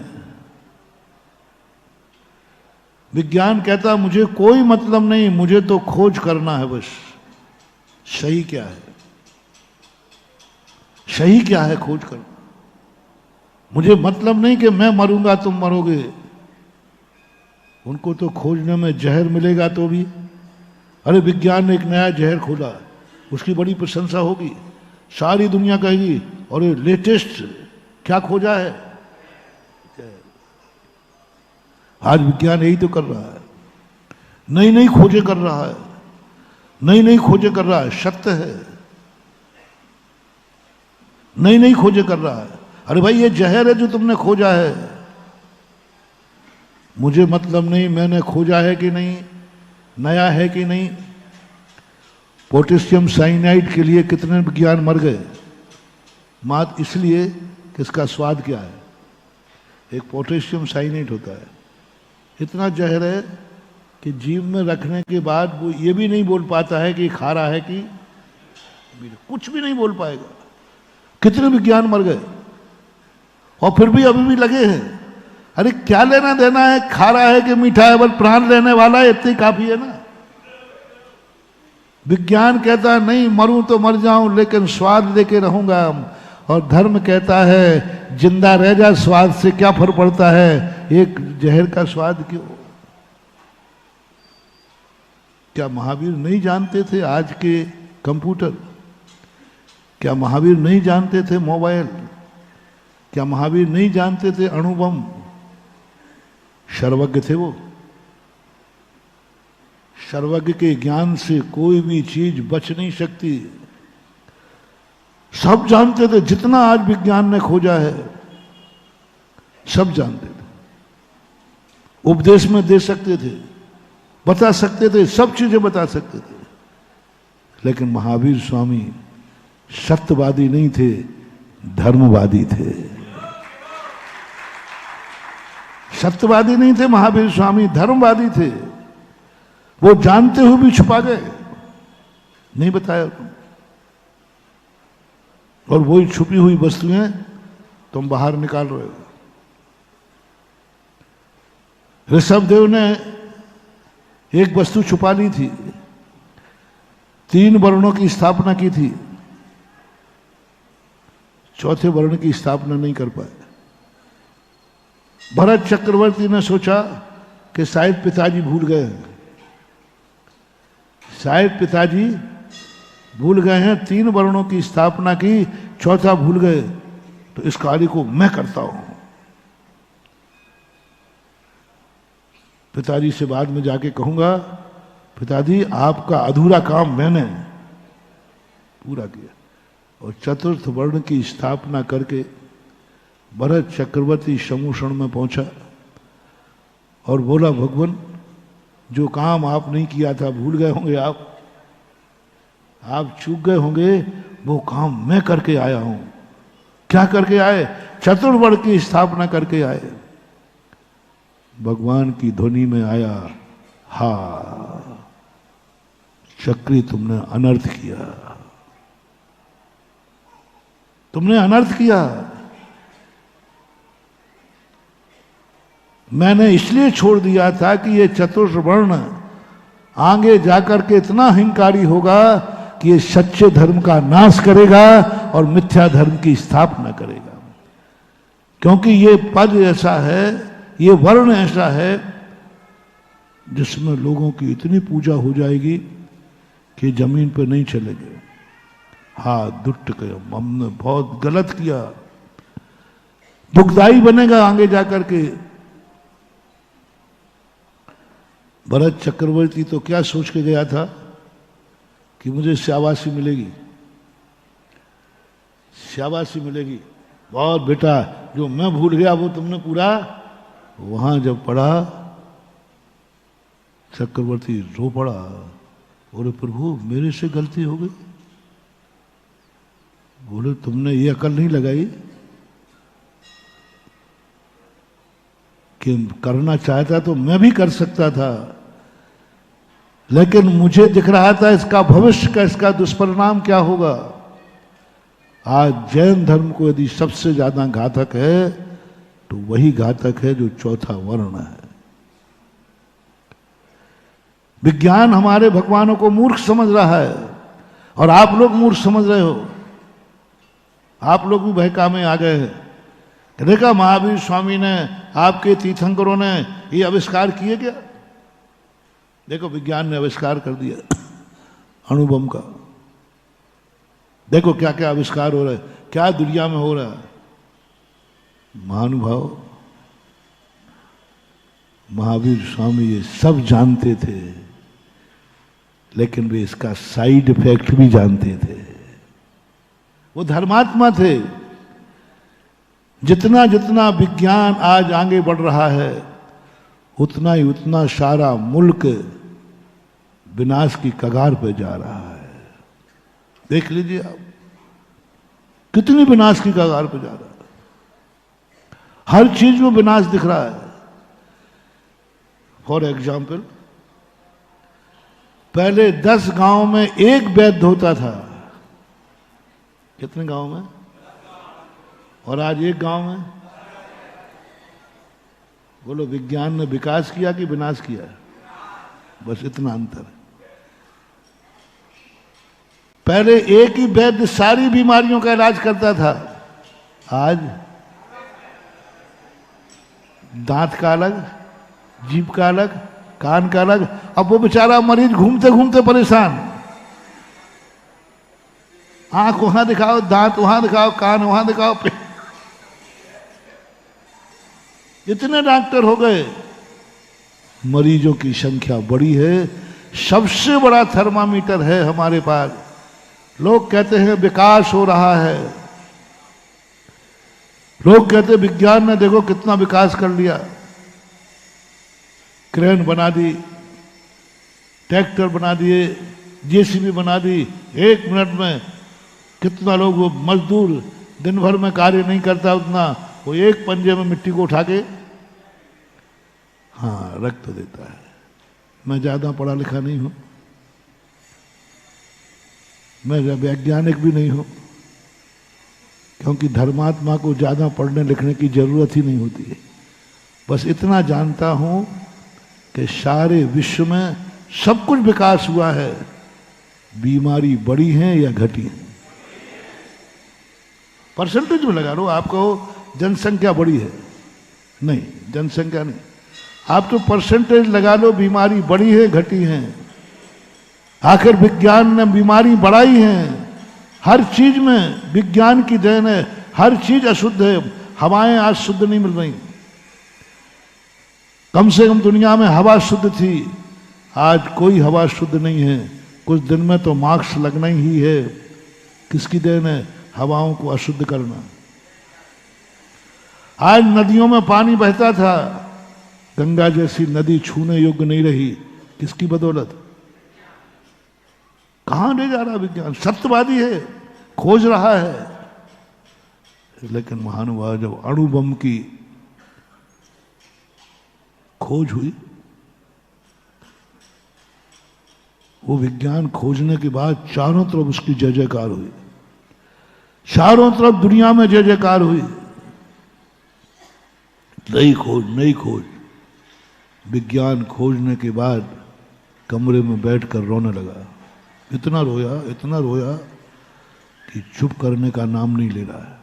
विज्ञान कहता मुझे कोई मतलब नहीं, मुझे तो खोज करना है बस। सही क्या है? सही क्या है? खोज करना। मुझे मतलब नहीं कि मैं मरूंगा तुम मरोगे। उनको तो खोजने में जहर मिलेगा तो भी, अरे विज्ञान ने एक नया जहर खोला, उसकी बड़ी प्रशंसा होगी, सारी दुनिया कहेगी और ये लेटेस्ट क्या खोजा है। आज विज्ञान यही तो कर रहा है, नई नई खोजें कर रहा है, नई नई खोजें कर रहा है। सत्य है, नई नई खोजें कर रहा है। अरे भाई ये जहर है जो तुमने खोजा है, मुझे मतलब नहीं मैंने खोजा है कि नहीं, नया है कि नहीं। पोटेशियम साइनाइड के लिए कितने विज्ञान मर गए, मात्र इसलिए कि इसका स्वाद क्या है। एक पोटेशियम साइनाइड होता है, इतना जहर है कि जीभ में रखने के बाद वो ये भी नहीं बोल पाता है कि खारा है कि कुछ भी नहीं बोल पाएगा। कितने विज्ञान मर गए और फिर भी अभी भी लगे हैं। अरे क्या लेना देना है, खारा है कि मीठा है, बस प्राण लेने वाला है, इतनी काफी है ना। विज्ञान कहता है नहीं मरूं तो मर जाऊं लेकिन स्वाद लेके रहूंगा, और धर्म कहता है जिंदा रह जा, स्वाद से क्या फर्क पड़ता है, एक जहर का स्वाद क्यों। क्या महावीर नहीं जानते थे आज के कंप्यूटर, क्या महावीर नहीं जानते थे मोबाइल, क्या महावीर नहीं जानते थे अणुबम। सर्वज्ञ थे वो, सर्वज्ञ के ज्ञान से कोई भी चीज बच नहीं सकती। सब जानते थे, जितना आज विज्ञान ने खोजा है सब जानते थे, उपदेश में दे सकते थे, बता सकते थे, सब चीजें बता सकते थे। लेकिन महावीर स्वामी सत्यवादी नहीं थे, धर्मवादी थे। सत्यवादी नहीं थे महावीर स्वामी, धर्मवादी थे। वो जानते हुए भी छुपा गए, नहीं बताया। और वही छुपी हुई वस्तुएं तुम बाहर निकाल रहे हो। ऋषभदेव ने एक वस्तु छुपा ली थी, 3 वर्णों की स्थापना की थी, चौथे वर्ण की स्थापना नहीं कर पाए। भरत चक्रवर्ती ने सोचा कि शायद पिताजी भूल गए हैं, शायद पिताजी भूल गए हैं, 3 वर्णों की स्थापना की, चौथा भूल गए, तो इस कार्य को मैं करता हूं। पिताजी से बाद में जाके कहूंगा, पिताजी आपका अधूरा काम मैंने पूरा किया। और चतुर्थ वर्ण की स्थापना करके भरत चक्रवर्ती समूषण में पहुंचा और बोला, भगवान जो काम आप नहीं किया था, भूल गए होंगे आप चूक गए होंगे, वो काम मैं करके आया हूं। क्या करके आए? चतुर्वर्ण की स्थापना करके आए। भगवान की ध्वनि में आया, हा चक्री तुमने अनर्थ किया, तुमने अनर्थ किया। मैंने इसलिए छोड़ दिया था कि ये चतुर्वर्ण आगे जाकर के इतना अहंकारी होगा कि ये सच्चे धर्म का नाश करेगा और मिथ्या धर्म की स्थापना करेगा। क्योंकि ये पद ऐसा है, ये वर्ण ऐसा है जिसमें लोगों की इतनी पूजा हो जाएगी कि जमीन पर नहीं चलेंगे। हाँ दुष्ट कयो, हमने बहुत गलत किया, दुखदाई बनेगा आगे जाकर के। भरत चक्रवर्ती तो क्या सोच के गया था कि मुझे शाबाशी मिलेगी, शाबाशी मिलेगी, बहुत बेटा जो मैं भूल गया वो तुमने पूरा। वहां जब पढ़ा चक्रवर्ती रो पड़ा, बोले प्रभु मेरे से गलती हो गई। बोले तुमने ये अकल नहीं लगाई कि करना चाहता तो मैं भी कर सकता था, लेकिन मुझे दिख रहा था इसका भविष्य का, इसका दुष्परिणाम क्या होगा। आज जैन धर्म को यदि सबसे ज्यादा घातक है तो वही घातक है जो चौथा वर्ण है। विज्ञान हमारे भगवानों को मूर्ख समझ रहा है और आप लोग मूर्ख समझ रहे हो। आप लोग भी बहका में आ गए हैं। देखा महावीर स्वामी ने, आपके तीर्थंकरों ने ये आविष्कार किए क्या? देखो विज्ञान ने आविष्कार कर दिया अणुबम का। देखो क्या क्या आविष्कार हो रहा है, क्या दुनिया में हो रहा है। महानुभाव महावीर स्वामी ये सब जानते थे, लेकिन वे इसका साइड इफेक्ट भी जानते थे। वो धर्मात्मा थे। जितना जितना विज्ञान आज आगे बढ़ रहा है उतना ही उतना सारा मुल्क विनाश की कगार पे जा रहा है। देख लीजिए आप, कितनी विनाश की कगार पे जा रहा है। हर चीज में विनाश दिख रहा है। फॉर एग्जाम्पल, पहले 10 गांव में एक वैद्य होता था। कितने गांव में? और आज एक गांव में। बोलो, विज्ञान ने विकास किया कि विनाश किया? बस इतना अंतर है। पहले एक ही वैद्य सारी बीमारियों का इलाज करता था। आज दांत का अलग, जीभ का अलग, कान का अलग। अब वो बेचारा मरीज घूमते घूमते परेशान। आंख वहां दिखाओ, दांत वहां दिखाओ, कान वहां दिखाओ। इतने डॉक्टर हो गए, मरीजों की संख्या बढ़ी है। सबसे बड़ा थर्मामीटर है हमारे पास। लोग कहते हैं विकास हो रहा है, लोग कहते हैं विज्ञान ने देखो कितना विकास कर लिया। क्रेन बना दी, ट्रैक्टर बना दिए, जेसीबी बना दी। 1 मिनट में कितना लोग, वो मजदूर दिन भर में कार्य नहीं करता उतना, वो एक पंजे में मिट्टी को उठा के हाँ रख तो देता है। मैं ज्यादा पढ़ा लिखा नहीं हूं, मैं वैज्ञानिक भी नहीं हूं, क्योंकि धर्मात्मा को ज्यादा पढ़ने लिखने की जरूरत ही नहीं होती है। बस इतना जानता हूं कि सारे विश्व में सब कुछ विकास हुआ है। बीमारी बढ़ी है या घटी है? परसेंटेज में लगा लो। आप कहो जनसंख्या बढ़ी है, नहीं, जनसंख्या नहीं। आप तो परसेंटेज लगा लो, बीमारी बढ़ी है घटी है। आखिर विज्ञान ने बीमारी बढ़ाई है। हर चीज में विज्ञान की देन है। हर चीज अशुद्ध है। हवाएं आज शुद्ध नहीं मिल रही। कम से कम दुनिया में हवा शुद्ध थी, आज कोई हवा शुद्ध नहीं है। कुछ दिन में तो मार्क्स लगना ही है। किसकी देन है? हवाओं को अशुद्ध करना। आज नदियों में पानी बहता था, गंगा जैसी नदी छूने योग्य नहीं रही। किसकी बदौलत? कहां ले जा रहा विज्ञान? सत्यवादी है, खोज रहा है। लेकिन महानुभाव, जब अणु बम की खोज हुई, वो विज्ञान खोजने के बाद चारों तरफ उसकी जय जयकार हुई। चारों तरफ दुनिया में जय जयकार हुई। नई खोज, नई खोज। विज्ञान खोजने के बाद कमरे में बैठकर रोने लगा। इतना रोया कि चुप करने का नाम नहीं ले रहा है।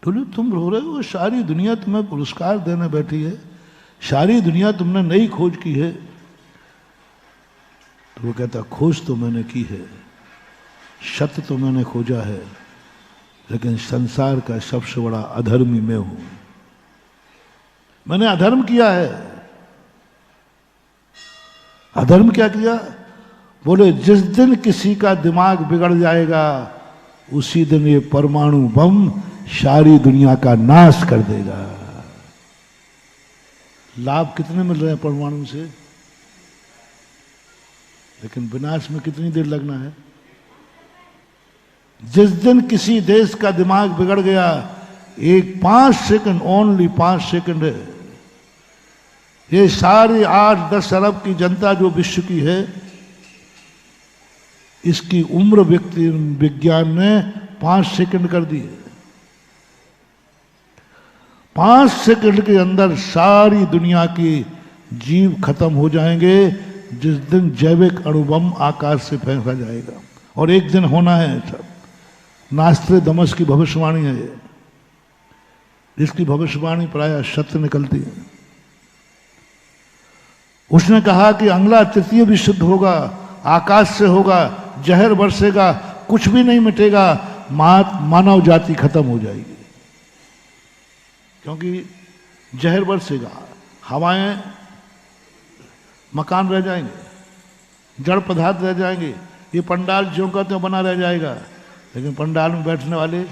बोले, तुम रो रहे हो? सारी दुनिया तुम्हें पुरस्कार देने बैठी है, सारी दुनिया तुमने नई खोज की है। तो वो कहता, खोज तो मैंने की है, सत्य तो मैंने खोजा है, लेकिन संसार का सबसे बड़ा अधर्मी मैं हूं। मैंने अधर्म किया है। अधर्म क्या किया? बोले, जिस दिन किसी का दिमाग बिगड़ जाएगा उसी दिन ये परमाणु बम सारी दुनिया का नाश कर देगा। लाभ कितने मिल रहे हैं परमाणु से, लेकिन विनाश में कितनी देर लगना है? जिस दिन किसी देश का दिमाग बिगड़ गया, एक 5 सेकंड, ओनली 5 सेकंड है। ये सारी 8-10 अरब की जनता जो विश्व की है, इसकी उम्र विज्ञान ने 5 सेकंड कर दी है। 5 सेकंड के अंदर सारी दुनिया की जीव खत्म हो जाएंगे, जिस दिन जैविक अणुबम आकाश से फेंका जाएगा। और एक दिन होना है सब। नास्ट्रेदमस की भविष्यवाणी है ये, जिसकी भविष्यवाणी प्रायः सत्य निकलती है। उसने कहा कि अगला तृतीय भी शुद्ध होगा, आकाश से होगा, जहर बरसेगा, कुछ भी नहीं मिटेगा, मानव जाति खत्म हो जाएगी। क्योंकि जहर बरसेगा, हवाएं, मकान रह जाएंगे, जड़ पदार्थ रह जाएंगे। ये पंडाल ज्यों का त्यों बना रह जाएगा, लेकिन पंडाल में बैठने वाले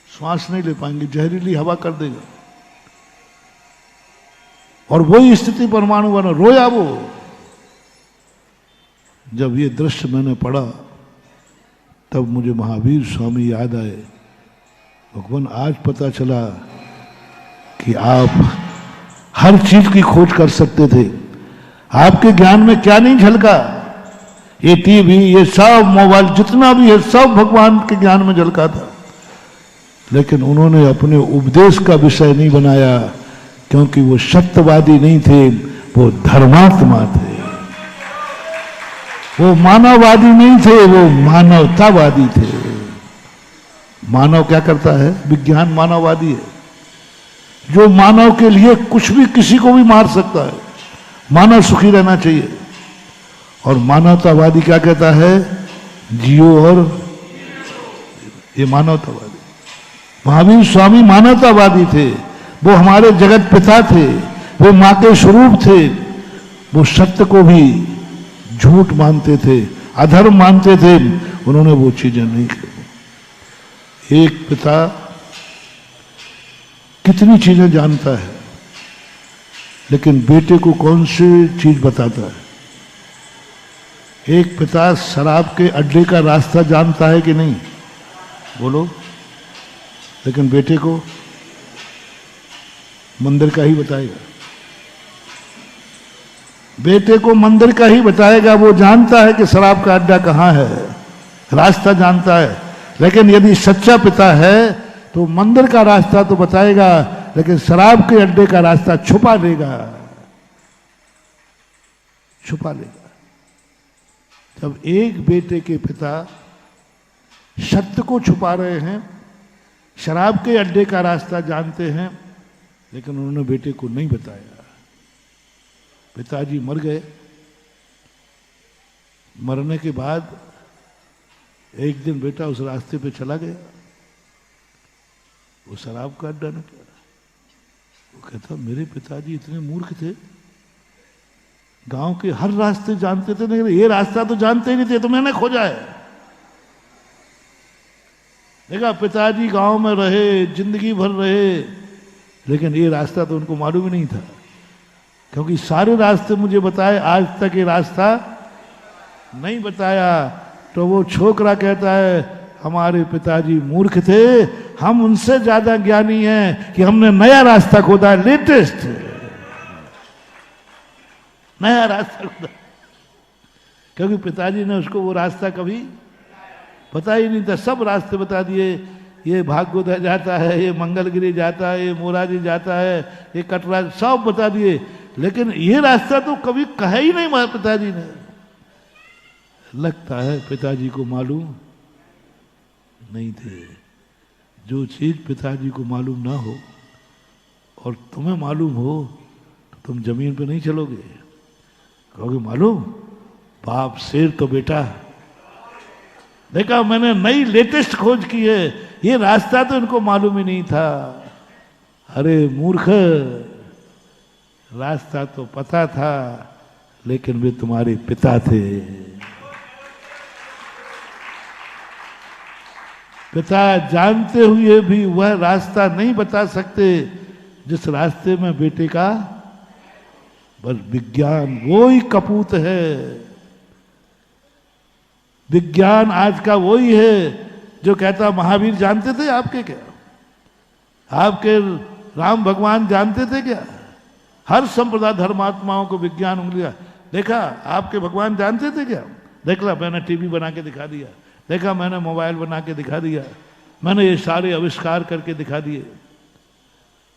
श्वास नहीं ले पाएंगे, जहरीली हवा कर देगा। और वही स्थिति परमाणु बना, रोया वो। जब ये दृश्य मैंने पढ़ा तब मुझे महावीर स्वामी याद आए। भगवान, आज पता चला कि आप हर चीज की खोज कर सकते थे, आपके ज्ञान में क्या नहीं झलका। ये टीवी, ये सब मोबाइल, जितना भी है सब भगवान के ज्ञान में झलका था, लेकिन उन्होंने अपने उपदेश का विषय नहीं बनाया, क्योंकि वो सत्यवादी नहीं थे, वो धर्मात्मा थे। वो मानववादी नहीं थे, वो मानवतावादी थे। मानव क्या करता है? विज्ञान मानववादी है, जो मानव के लिए कुछ भी, किसी को भी मार सकता है। मानव सुखी रहना चाहिए। और मानवतावादी क्या कहता है? जियो और ये मानवतावादी। महावीर स्वामी मानवतावादी थे, वो हमारे जगत पिता थे, वो मां के स्वरूप थे। वो सत्य को भी झूठ मानते थे, अधर्म मानते थे, उन्होंने वो चीजें नहीं की। एक पिता कितनी चीजें जानता है, लेकिन बेटे को कौन सी चीज बताता है? एक पिता शराब के अड्डे का रास्ता जानता है कि नहीं? बोलो। लेकिन बेटे को मंदिर का ही बताएगा। बेटे को मंदिर का ही बताएगा। वो जानता है कि शराब का अड्डा कहाँ है, रास्ता जानता है। लेकिन यदि सच्चा पिता है तो मंदिर का रास्ता तो बताएगा, लेकिन शराब के अड्डे का रास्ता छुपा लेगा, छुपा लेगा। जब एक बेटे के पिता सत्य को छुपा रहे हैं, शराब के अड्डे का रास्ता जानते हैं, लेकिन उन्होंने बेटे को नहीं बताया। पिताजी मर गए। मरने के बाद एक दिन बेटा उस रास्ते पे चला गया, वो शराब का अड्डा निकला। वो कहता, मेरे पिताजी इतने मूर्ख थे, गांव के हर रास्ते जानते थे, लेकिन ये रास्ता तो जानते ही नहीं थे, तो मैंने खोजा है। देखा, पिताजी गांव में रहे, जिंदगी भर रहे, लेकिन ये रास्ता तो उनको मालूम ही नहीं था, क्योंकि सारे रास्ते मुझे बताए, आज तक ये रास्ता नहीं बताया। तो वो छोकरा कहता है, हमारे पिताजी मूर्ख थे, हम उनसे ज्यादा ज्ञानी हैं कि हमने नया रास्ता खोदा, लेटेस्ट नया रास्ता खोदा। क्योंकि पिताजी ने उसको वो रास्ता कभी पता ही नहीं था। सब रास्ते बता दिए, ये भागोदा जाता है, ये मंगलगिरी जाता है, ये मोराजी जाता है, ये कटरा, सब बता दिए, लेकिन ये रास्ता तो कभी कहा ही नहीं पिताजी ने। लगता है पिताजी को मालूम नहीं थे। जो चीज पिताजी को मालूम ना हो और तुम्हें मालूम हो, तो तुम जमीन पे नहीं चलोगे, कहोगे मालूम, बाप शेर तो बेटा। देखा, मैंने नई लेटेस्ट खोज की है, ये रास्ता तो इनको मालूम ही नहीं था। अरे मूर्ख, रास्ता तो पता था, लेकिन वे तुम्हारे पिता थे। पिता जानते हुए भी वह रास्ता नहीं बता सकते जिस रास्ते में बेटे का बस विज्ञान वो ही कपूत है। विज्ञान आज का वही है जो कहता, महावीर जानते थे आपके क्या? आपके राम भगवान जानते थे क्या? हर संप्रदाय धर्मात्माओं को विज्ञान उंगलियां। देखा, आपके भगवान जानते थे क्या? देख ला, मैंने टीवी बना के दिखा दिया, देखा मैंने मोबाइल बना के दिखा दिया, मैंने ये सारे आविष्कार करके दिखा दिए।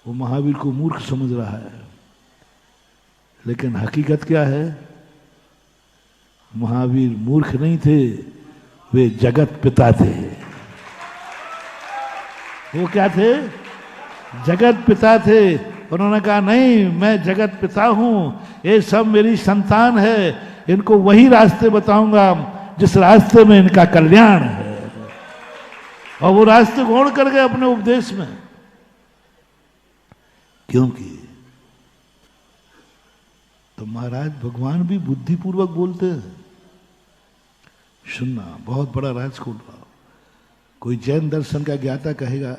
वो महावीर को मूर्ख समझ रहा है, लेकिन हकीकत क्या है? महावीर मूर्ख नहीं थे, वे जगत पिता थे। वो क्या थे? जगत पिता थे। उन्होंने कहा, नहीं, मैं जगत पिता हूं, ये सब मेरी संतान है, इनको वही रास्ते बताऊंगा जिस रास्ते में इनका कल्याण है। और वो रास्ते कौन कर गए अपने उपदेश में? क्योंकि तो महाराज भगवान भी बुद्धिपूर्वक बोलते हैं। सुनना, बहुत बड़ा राज खोल रहा हूं। कोई जैन दर्शन का ज्ञाता कहेगा,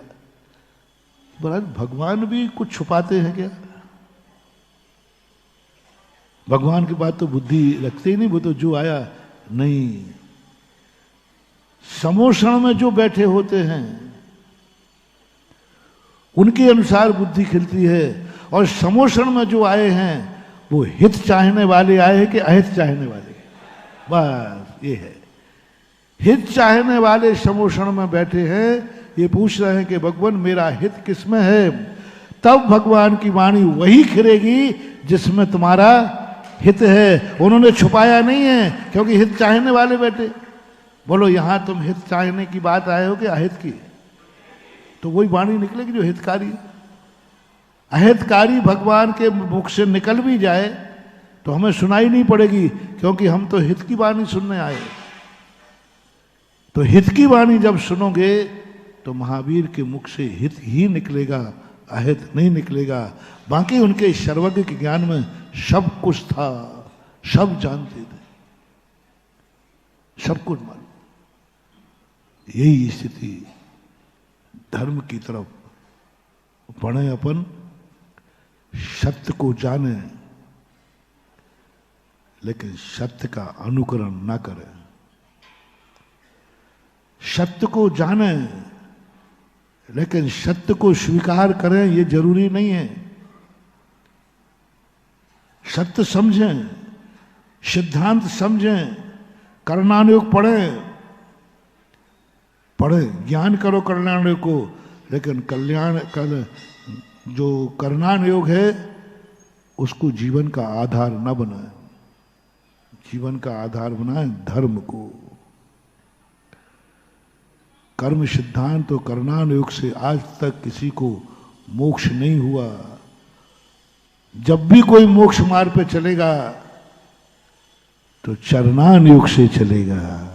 महाराज भगवान भी कुछ छुपाते हैं क्या? भगवान की बात तो बुद्धि रखते ही नहीं, वो तो जो आया नहीं। समोषण में जो बैठे होते हैं उनके अनुसार बुद्धि खिलती है, और समोषण में जो आए हैं वो हित चाहने वाले आए कि अहित चाहने वाले, बस ये है। हित चाहने वाले समोषण में बैठे हैं, ये पूछ रहे हैं कि भगवान मेरा हित किसमें है, तब भगवान की वाणी वही खिलेगी जिसमें तुम्हारा हित है। उन्होंने छुपाया नहीं है, क्योंकि हित चाहने वाले बैठे। बोलो यहां तुम हित चाहने की बात आए हो कि अहित की? तो वही वाणी निकलेगी जो हितकारी है। अहितकारी भगवान के मुख से निकल भी जाए तो हमें सुनाई नहीं पड़ेगी, क्योंकि हम तो हित की वाणी सुनने आए। तो हित की वाणी जब सुनोगे तो महावीर के मुख से हित ही निकलेगा, अहित नहीं निकलेगा। बाकी उनके सर्वज्ञ के ज्ञान में सब कुछ था, सब जानते थे, सब कुछ मालूम। यही स्थिति धर्म की तरफ बढ़े, अपन सत्य को जाने लेकिन सत्य का अनुकरण ना करें। सत्य को जाने लेकिन सत्य को स्वीकार करें, ये जरूरी नहीं है। सत्य समझें, सिद्धांत समझें, कर्णानुयोग पढ़ें, ज्ञान करो कर्णानुयोग को, लेकिन जो कर्णानुयोग है उसको जीवन का आधार न बनाए। जीवन का आधार बनाए धर्म को। कर्म सिद्धांत और कर्णानुयोग से आज तक किसी को मोक्ष नहीं हुआ। जब भी कोई मोक्ष मार्ग पे चलेगा तो चरणानुयोग से चलेगा।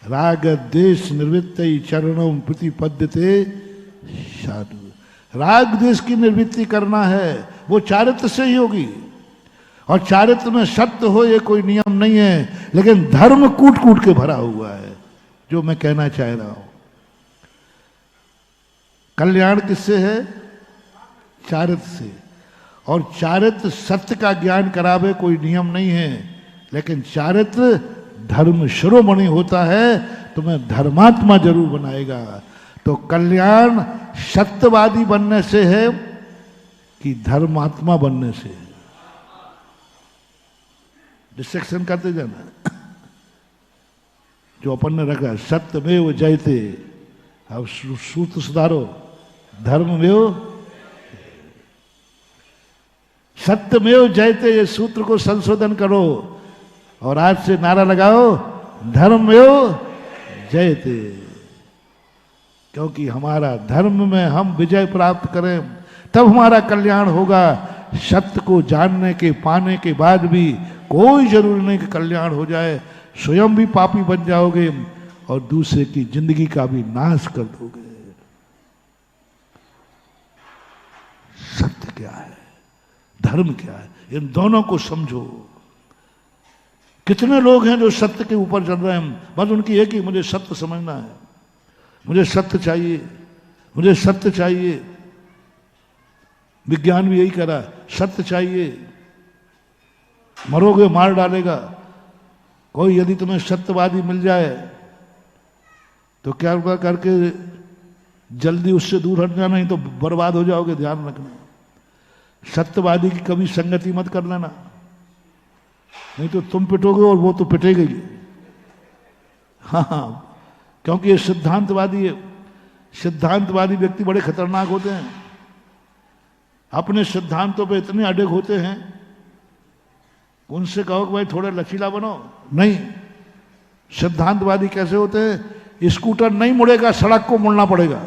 राग देश निवृत्त चरणों प्रतिपद्यते साधु। राग देश की निवृत्ति करना है, वो चारित्र से ही होगी। और चारित्र में सत्य हो ये कोई नियम नहीं है, लेकिन धर्म कूट कूट के भरा हुआ है। जो मैं कहना चाह रहा हूं, कल्याण किससे है? चारित्र से। और चारित्र सत्य का ज्ञान करावे कोई नियम नहीं है, लेकिन चारित्र धर्म शिरोमणि होता है, तुम्हें धर्मात्मा जरूर बनाएगा। तो कल्याण सत्यवादी बनने से है कि धर्मात्मा बनने से है? डिस्ट्रक्शन करते जाना। जो अपन ने रखा सत्यमेव जयते, अब सूत्र सुधारो, धर्ममेव सत्यमेव जयते, ये सूत्र को संशोधन करो और आज से नारा लगाओ धर्ममेव जयते। क्योंकि हमारा धर्म में हम विजय प्राप्त करें तब हमारा कल्याण होगा। सत्य को जानने के पाने के बाद भी कोई जरूरी नहीं कि कल्याण हो जाए। स्वयं भी पापी बन जाओगे और दूसरे की जिंदगी का भी नाश कर दोगे। सत्य क्या है, धर्म क्या है, इन दोनों को समझो। कितने लोग हैं जो सत्य के ऊपर चल रहे हैं, बस उनकी एक ही, मुझे सत्य समझना है, मुझे सत्य चाहिए, मुझे सत्य चाहिए। विज्ञान भी यही कह रहा है, सत्य चाहिए। मरोगे मार डालेगा कोई। यदि तुम्हें सत्यवादी मिल जाए तो क्या होगा, करके जल्दी उससे दूर हट जाना, नहीं तो बर्बाद हो जाओगे। ध्यान रखना, सत्यवादी की कभी संगति मत कर लेना, नहीं तो तुम पिटोगे और वो तो पिटेगी। हाँ, क्योंकि ये सिद्धांतवादी है। सिद्धांतवादी व्यक्ति बड़े खतरनाक होते हैं, अपने सिद्धांतों पे इतने अडिग होते हैं। उनसे कहो कि भाई थोड़ा लचीला बनो, नहीं। सिद्धांतवादी कैसे होते हैं? स्कूटर नहीं मुड़ेगा, सड़क को मुड़ना पड़ेगा।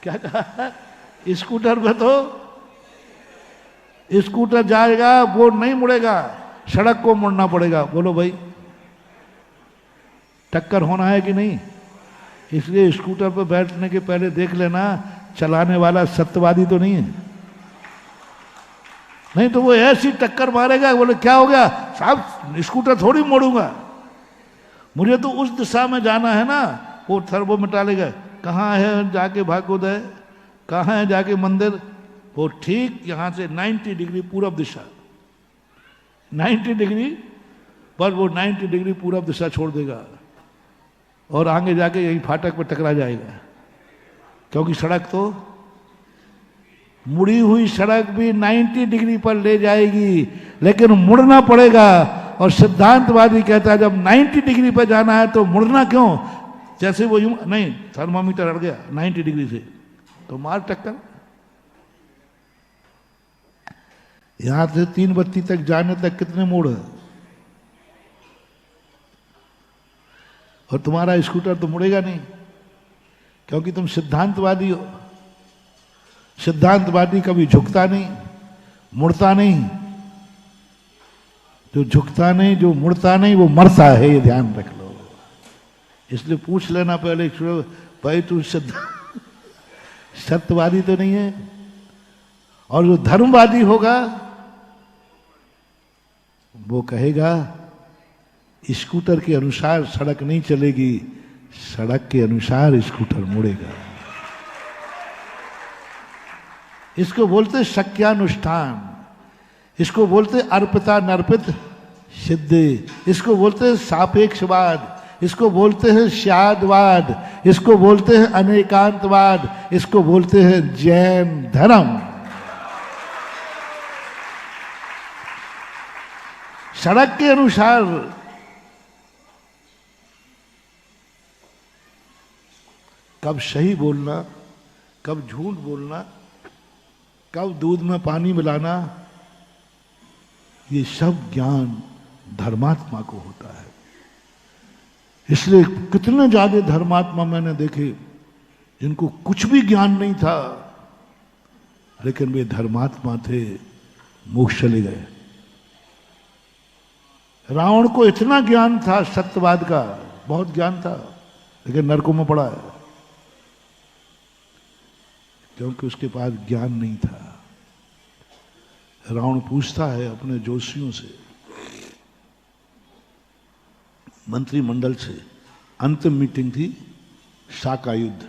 क्या कहा? स्कूटर पे तो स्कूटर जाएगा, वो नहीं मुड़ेगा, सड़क को मुड़ना पड़ेगा। बोलो भाई, टक्कर होना है कि नहीं? इसलिए स्कूटर पर बैठने के पहले देख लेना चलाने वाला सत्यवादी तो नहीं है, नहीं तो वो ऐसी टक्कर मारेगा। बोले क्या हो गया साहब, स्कूटर थोड़ी मोड़ूंगा। मुझे तो उस दिशा में जाना है ना। वो थर्मोमीटर लेगा, कहाँ है जाके भागोदय, कहाँ है जाके मंदिर, वो ठीक यहाँ से 90 डिग्री पूरब दिशा, 90 डिग्री पर वो 90 डिग्री पूरब दिशा छोड़ देगा और आगे जाके यही फाटक पर टकरा जाएगा। क्योंकि सड़क तो मुड़ी हुई सड़क भी 90 डिग्री पर ले जाएगी, लेकिन मुड़ना पड़ेगा। और सिद्धांतवादी कहता है जब 90 डिग्री पर जाना है तो मुड़ना क्यों, जैसे वो यूं नहीं, थर्मामीटर अड़ गया 90 डिग्री से तो मार टक्कर। यहां से 3 बत्ती तक जाने तक कितने मोड़ है, और तुम्हारा स्कूटर तो मुड़ेगा नहीं, क्योंकि तुम सिद्धांतवादी हो। सिद्धांतवादी कभी झुकता नहीं, मुड़ता नहीं। जो झुकता नहीं, जो मुड़ता नहीं, वो मरता है, ये ध्यान रख लो। इसलिए पूछ लेना पहले, भाई तू सत्यवादी तो नहीं है। और जो धर्मवादी होगा वो कहेगा स्कूटर के अनुसार सड़क नहीं चलेगी, सड़क के अनुसार स्कूटर मुड़ेगा। इसको बोलते शक्यानुष्ठान, इसको बोलते अर्पिता नर्पित सिद्धि, इसको हैं सापेक्षवाद, इसको बोलते हैं श्यादवाद, इसको बोलते हैं अनेकांतवाद, इसको बोलते हैं जैन धर्म। सड़क के अनुसार कब सही बोलना, कब झूठ बोलना, कब दूध में पानी मिलाना, ये सब ज्ञान धर्मात्मा को होता है। इसलिए कितने ज्यादा धर्मात्मा मैंने देखे जिनको कुछ भी ज्ञान नहीं था, लेकिन वे धर्मात्मा थे, मोक्ष चले गए। रावण को इतना ज्ञान था सत्यवाद का, बहुत ज्ञान था, लेकिन नरकों में पड़ा है, क्योंकि उसके पास ज्ञान नहीं था। रावण पूछता है अपने जोशियों से, मंत्रिमंडल से, अंतिम मीटिंग थी, शाका युद्ध,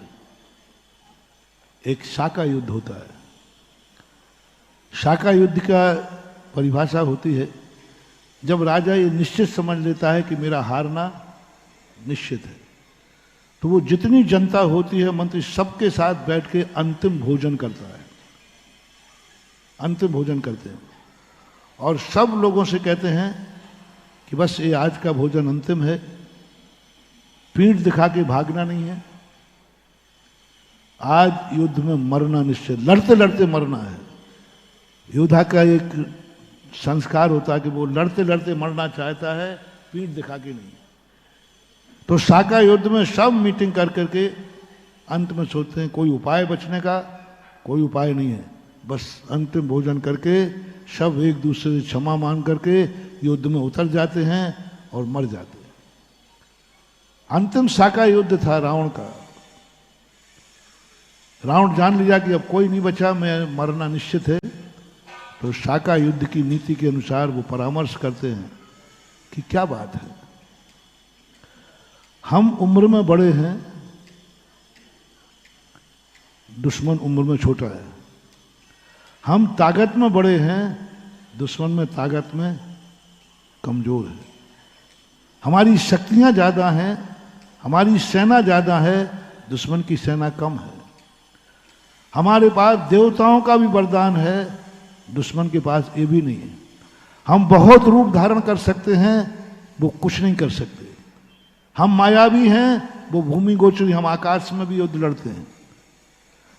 एक शाका युद्ध होता है। शाका युद्ध का परिभाषा होती है जब राजा ये निश्चित समझ लेता है कि मेरा हारना निश्चित है, तो वो जितनी जनता होती है, मंत्री सबके साथ बैठ के अंतिम भोजन करता है, अंतिम भोजन करते हैं, और सब लोगों से कहते हैं कि बस ये आज का भोजन अंतिम है, पीठ दिखा के भागना नहीं है, आज युद्ध में मरना निश्चित, लड़ते लड़ते मरना है। योद्धा का एक संस्कार होता है कि वो लड़ते लड़ते मरना चाहता है, पीठ दिखा के नहीं। तो शाका युद्ध में सब मीटिंग कर करके अंत में सोचते हैं कोई उपाय बचने का, कोई उपाय नहीं है, बस अंतिम भोजन करके सब एक दूसरे से क्षमा मांग करके युद्ध में उतर जाते हैं और मर जाते हैं। अंतिम शाका युद्ध था रावण का। रावण जान लिया कि अब कोई नहीं बचा, मैं मरना निश्चित है, तो शाका युद्ध की नीति के अनुसार वो परामर्श करते हैं कि क्या बात है, हम उम्र में बड़े हैं, दुश्मन उम्र में छोटा है, हम ताकत में बड़े हैं, दुश्मन में ताकत में कमजोर है, हमारी शक्तियां ज्यादा हैं, हमारी सेना ज्यादा है, दुश्मन की सेना कम है, हमारे पास देवताओं का भी वरदान है, दुश्मन के पास ये भी नहीं है, हम बहुत रूप धारण कर सकते हैं, वो कुछ नहीं कर सकते, हम मायावी हैं, वो भूमि गोचरी, हम आकाश में भी युद्ध लड़ते हैं,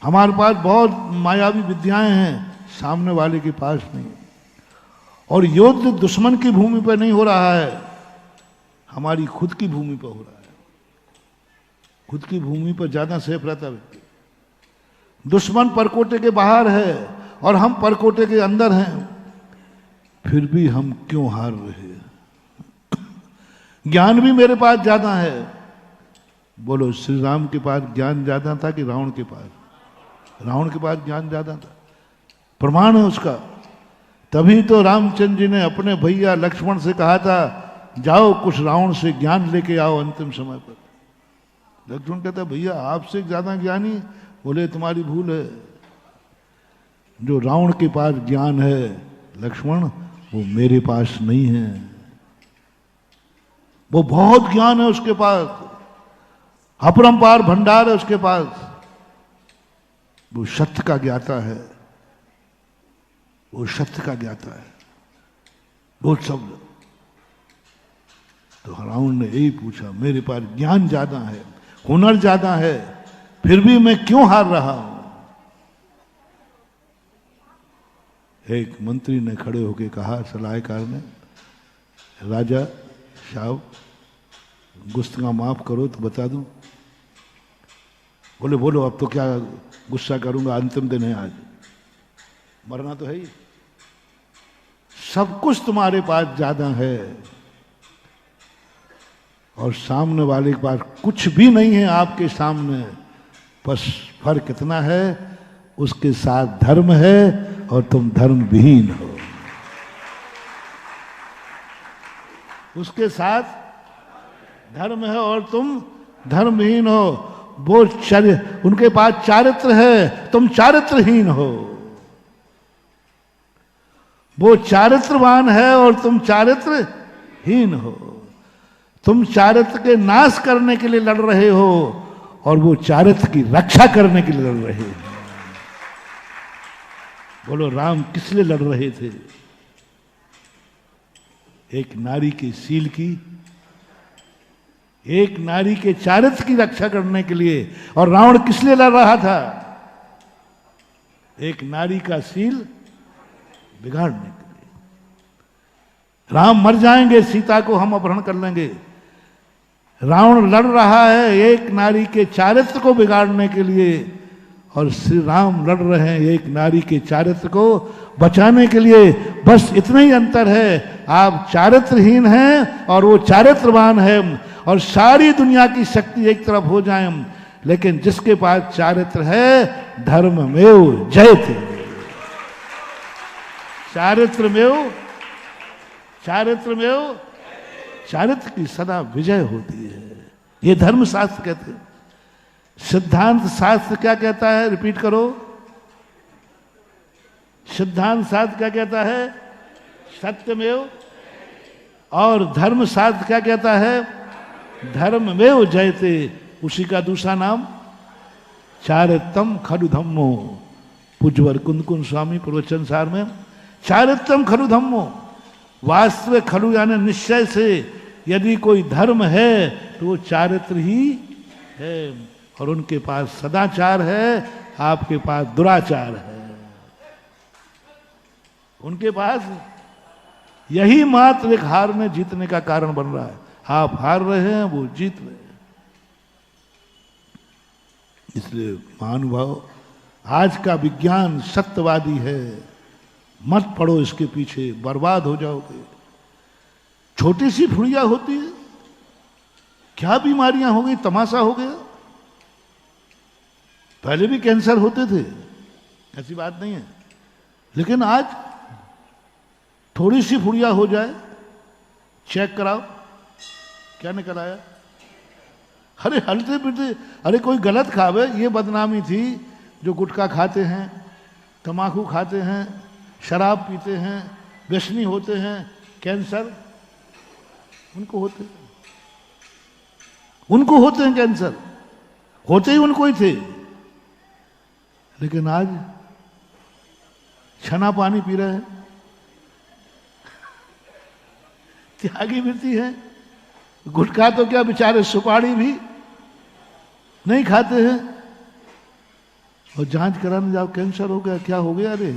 हमारे पास बहुत मायावी विद्याएं हैं, सामने वाले के पास नहीं। और युद्ध दुश्मन की भूमि पर नहीं हो रहा है, हमारी खुद की भूमि पर हो रहा है। खुद की भूमि पर ज्यादा सेफ रहता व्यक्ति। दुश्मन परकोटे के बाहर है और हम परकोटे के अंदर हैं, फिर भी हम क्यों हार रहे हैं? ज्ञान भी मेरे पास ज्यादा है। बोलो, श्री राम के पास ज्ञान ज्यादा था कि रावण के पास? रावण के पास ज्ञान ज्यादा था, प्रमाण है उसका। तभी तो रामचंद्र जी ने अपने भैया लक्ष्मण से कहा था जाओ कुछ रावण से ज्ञान लेके आओ अंतिम समय पर। लक्ष्मण कहता भैया आपसे ज्यादा ज्ञानी? बोले तुम्हारी भूल है, जो रावण के पास ज्ञान है लक्ष्मण वो मेरे पास नहीं है। वो बहुत ज्ञान है उसके पास, अपरंपार भंडार है उसके पास, वो सत्य का ज्ञाता है, वो सत्य का ज्ञाता है, वो शब्द। तो रावण ने यही पूछा मेरे पास ज्ञान ज्यादा है, हुनर ज्यादा है, फिर भी मैं क्यों हार रहा हूं? एक मंत्री ने खड़े होकर कहा, सलाहकार ने, राजा साहब गुस्सा माफ करो तो बता दूं। बोले बोलो अब तो क्या गुस्सा करूंगा, अंतिम दिन है आज, मरना तो है ही। सब कुछ तुम्हारे पास ज्यादा है और सामने वाले के पास कुछ भी नहीं है आपके सामने, बस फर्क इतना है उसके साथ धर्म है और तुम धर्म विहीन हो। उसके साथ धर्म है और तुम धर्महीन हो। वो उनके पास चारित्र है, तुम चारित्रहीन हो। वो चारित्रवान है और तुम चारित्रहीन हो। तुम चारित्र के नाश करने के लिए लड़ रहे हो और वो चारित्र की रक्षा करने के लिए लड़ रहे हो। बोलो राम किस लिए लड़ रहे थे? एक नारी के सील की, एक नारी के चारित्र की रक्षा करने के लिए। और रावण किस लिए लड़ रहा था? एक नारी का सील बिगाड़ने के लिए। राम मर जाएंगे, सीता को हम अपहरण कर लेंगे। रावण लड़ रहा है एक नारी के चारित्र को बिगाड़ने के लिए और श्री राम लड़ रहे हैं एक नारी के चारित्र को बचाने के लिए। बस इतना ही अंतर है, आप चारित्रहीन हैं और वो चारित्रवान है। और सारी दुनिया की शक्ति एक तरफ हो जाए, लेकिन जिसके पास चारित्र है धर्ममेव जयते। चारित्रमेव चारित्र की सदा विजय होती है, ये धर्म शास्त्र कहते हैं। सिद्धांत शास्त्र क्या कहता है? रिपीट करो। सिद्धांत शास्त्र क्या कहता है? सत्यमेव। और धर्म शास्त्र क्या कहता है? धर्ममेव जयते। उसी का दूसरा नाम चारित्रम खलु धम्मो। पूज्यवर कुंद स्वामी प्रवचन सार में चारित्रम खलु धम्मो, वास्तविक खलु यानी निश्चय से यदि कोई धर्म है तो वो चारित्र ही है। और उनके पास सदाचार है, आपके पास दुराचार है। उनके पास यही मात्र एक हारने जीतने का कारण बन रहा है। आप हार रहे हैं, वो जीत रहे हैं। इसलिए महानुभाव, आज का विज्ञान सत्यवादी है, मत पड़ो इसके पीछे, बर्बाद हो जाओगे। छोटी सी फुड़िया होती है, क्या बीमारियां हो गई, तमाशा हो गया। पहले भी कैंसर होते थे, ऐसी बात नहीं है, लेकिन आज थोड़ी सी फुड़िया हो जाए, चेक कराओ, क्या निकल आया? अरे हलते पीते, अरे कोई गलत खावे, ये बदनामी थी। जो गुटखा खाते हैं, तम्बाकू खाते हैं, शराब पीते हैं, व्यसनी होते हैं, कैंसर उनको होते हैं कैंसर, होते ही उनको ही थे। लेकिन आज छना पानी पी रहे हैं, त्यागी वृत्ति है। गुटखा तो क्या बेचारे सुपारी भी नहीं खाते हैं, और जांच कराने जाओ कैंसर हो गया, क्या हो गया? अरे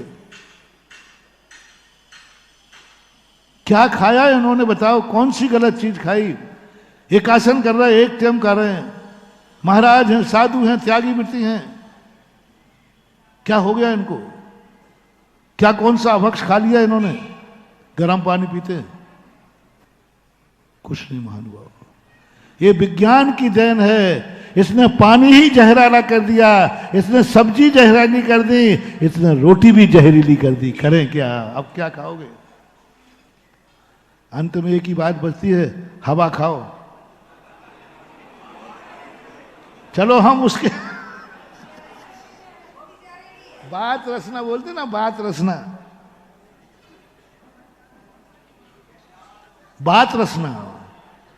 क्या खाया इन्होंने, बताओ कौन सी गलत चीज खाई? एक आसन कर रहे हैं, एक टाइम कर रहे हैं, महाराज हैं, साधु हैं, त्यागी वृत्ति हैं, क्या हो गया इनको? क्या कौन सा अभक्ष खा लिया इन्होंने? गर्म पानी पीते हैं, कुछ नहीं महानुभाव। ये विज्ञान की देन है। इसने पानी ही जहरीला कर दिया, इसने सब्जी जहरीली कर दी, इसने रोटी भी जहरीली कर दी। करें क्या? अब क्या खाओगे? अंत में एक ही बात बचती है, हवा खाओ। चलो हम उसके बात रसना बोलते ना, बात रसना, बात रसना,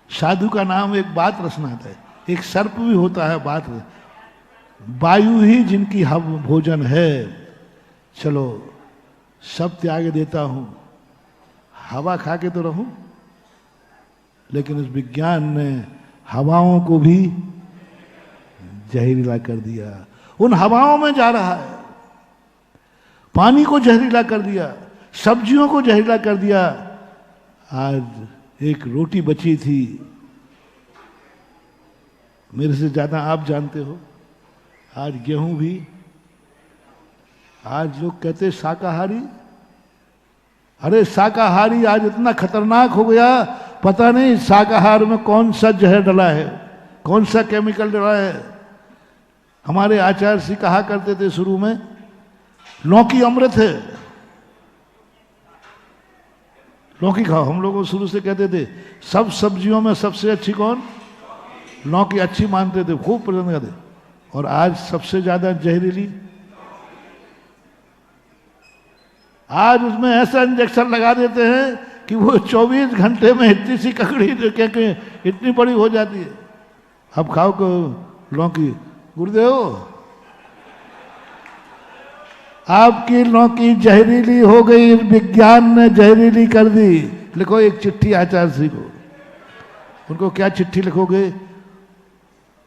साधु का नाम एक बात रसना है। एक सर्प भी होता है बात, वायु ही जिनकी हम भोजन है। चलो सब त्याग देता हूं, हवा खा के तो रहूं। लेकिन इस विज्ञान ने हवाओं को भी जहरीला कर दिया। उन हवाओं में जा रहा है, पानी को जहरीला कर दिया, सब्जियों को जहरीला कर दिया। आज एक रोटी बची थी, मेरे से ज्यादा आप जानते हो, आज गेहूं भी, आज लोग कहते शाकाहारी। अरे शाकाहारी आज इतना खतरनाक हो गया, पता नहीं शाकाहार में कौन सा जहर डला है, कौन सा केमिकल डला है। हमारे आचार्य जी कहा करते थे शुरू में, लौकी अमृत है, लौकी खाओ। हम लोगों शुरू से कहते थे सब सब्जियों में सबसे अच्छी कौन, लौकी अच्छी मानते थे, खूब पसंद करते। और आज सबसे ज्यादा जहरीली, आज उसमें ऐसा इंजेक्शन लगा देते हैं कि वो 24 घंटे में इतनी सी ककड़ी इतनी बड़ी हो जाती है। अब खाओ को लौकी, गुरुदेव आपकी लौकी जहरीली हो गई, विज्ञान ने जहरीली कर दी। लिखो एक चिट्ठी आचार्य जी को। उनको क्या चिट्ठी लिखोगे?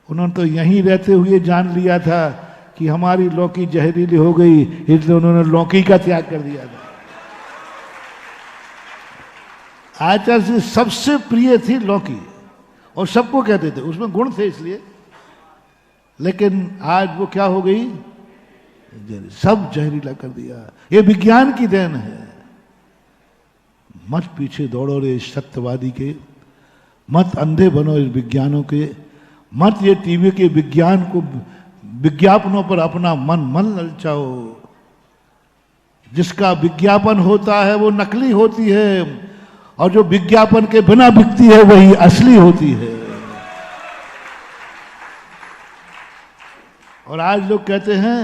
उन्होंने तो यहीं रहते हुए जान लिया था कि हमारी लौकी जहरीली हो गई, इसलिए उन्होंने लौकी का त्याग कर दिया था। आचार्य जी सबसे प्रिय थी लौकी, और सबको कहते थे, उसमें गुण थे इसलिए। लेकिन आज वो क्या हो गई, सब जहरीला कर दिया। ये विज्ञान की देन है। मत पीछे दौड़ो रे इस सत्यवादी के, मत अंधे बनो इस विज्ञानों के, मत ये टीवी के विज्ञान को, विज्ञापनों पर अपना मन ललचाओ। जिसका विज्ञापन होता है वो नकली होती है, और जो विज्ञापन के बिना बिकती है वही असली होती है। और आज लोग कहते हैं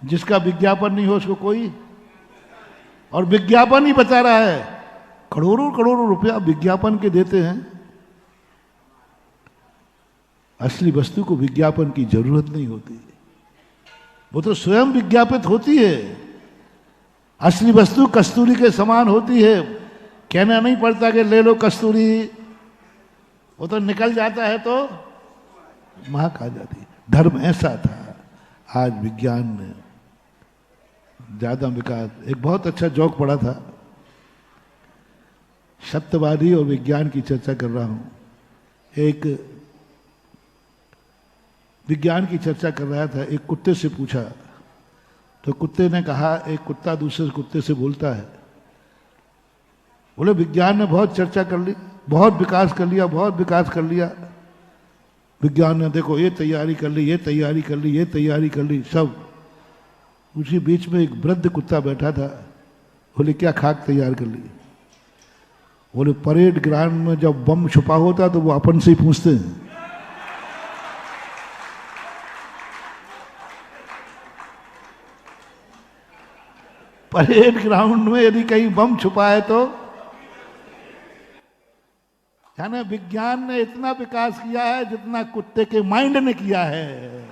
जिसका विज्ञापन नहीं हो उसको कोई, और विज्ञापन ही बता रहा है, करोड़ों करोड़ों रुपया विज्ञापन के देते हैं। असली वस्तु को विज्ञापन की जरूरत नहीं होती, वो तो स्वयं विज्ञापित होती है। असली वस्तु कस्तूरी के समान होती है, कहना नहीं पड़ता कि ले लो कस्तूरी, वो तो निकल जाता है तो महक आ जाती है। धर्म ऐसा था, आज विज्ञान ने ज्यादा विकास। एक बहुत अच्छा जोक पढ़ा था, सत्यवादी और विज्ञान की चर्चा कर रहा हूं। एक विज्ञान की चर्चा कर रहा था, एक कुत्ते से पूछा, तो कुत्ते ने कहा, एक कुत्ता दूसरे कुत्ते से बोलता है, बोले विज्ञान ने बहुत चर्चा कर ली, बहुत विकास कर लिया, बहुत विकास कर लिया। विज्ञान ने देखो ये तैयारी कर ली, ये तैयारी कर ली, ये तैयारी कर ली, सब। उसी बीच में एक वृद्ध कुत्ता बैठा था। बोले क्या खाक तैयार कर ली? बोले परेड ग्राउंड में जब बम छुपा होता तो वो अपन से ही पूछते हैं। परेड ग्राउंड में यदि कहीं बम छुपा है तो, यानी विज्ञान ने इतना विकास किया है जितना कुत्ते के माइंड ने किया है।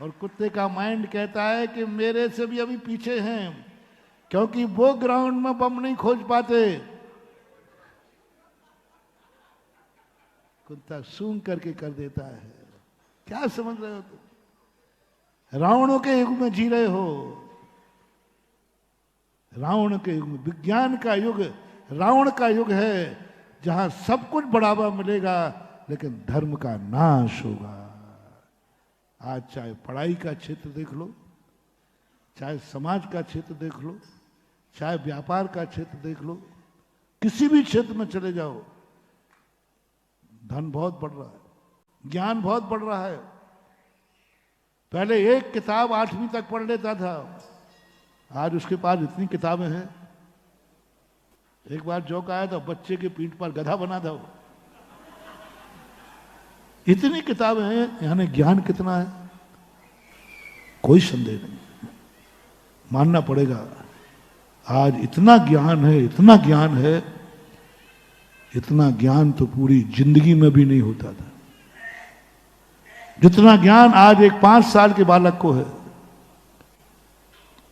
और कुत्ते का माइंड कहता है कि मेरे से भी अभी पीछे हैं, क्योंकि वो ग्राउंड में बम नहीं खोज पाते। कुत्ता सूंघ करके कर देता है। क्या समझ रहे हो तुम? रावणों के युग में जी रहे हो, रावण के युग में। विज्ञान का युग रावण का युग है, जहां सब कुछ बढ़ावा मिलेगा लेकिन धर्म का नाश होगा। आज चाहे पढ़ाई का क्षेत्र देख लो, चाहे समाज का क्षेत्र देख लो, चाहे व्यापार का क्षेत्र देख लो, किसी भी क्षेत्र में चले जाओ, धन बहुत बढ़ रहा है, ज्ञान बहुत बढ़ रहा है। पहले एक किताब 8वीं तक पढ़ लेता था, आज उसके पास इतनी किताबें हैं, एक बार जोक आया था, बच्चे के पीठ पर गधा बना था वो। इतनी किताबें हैं, यानी ज्ञान कितना है कोई संदेह नहीं, मानना पड़ेगा। आज इतना ज्ञान है, इतना ज्ञान है, इतना ज्ञान तो पूरी जिंदगी में भी नहीं होता था। जितना ज्ञान आज एक 5 साल के बालक को है,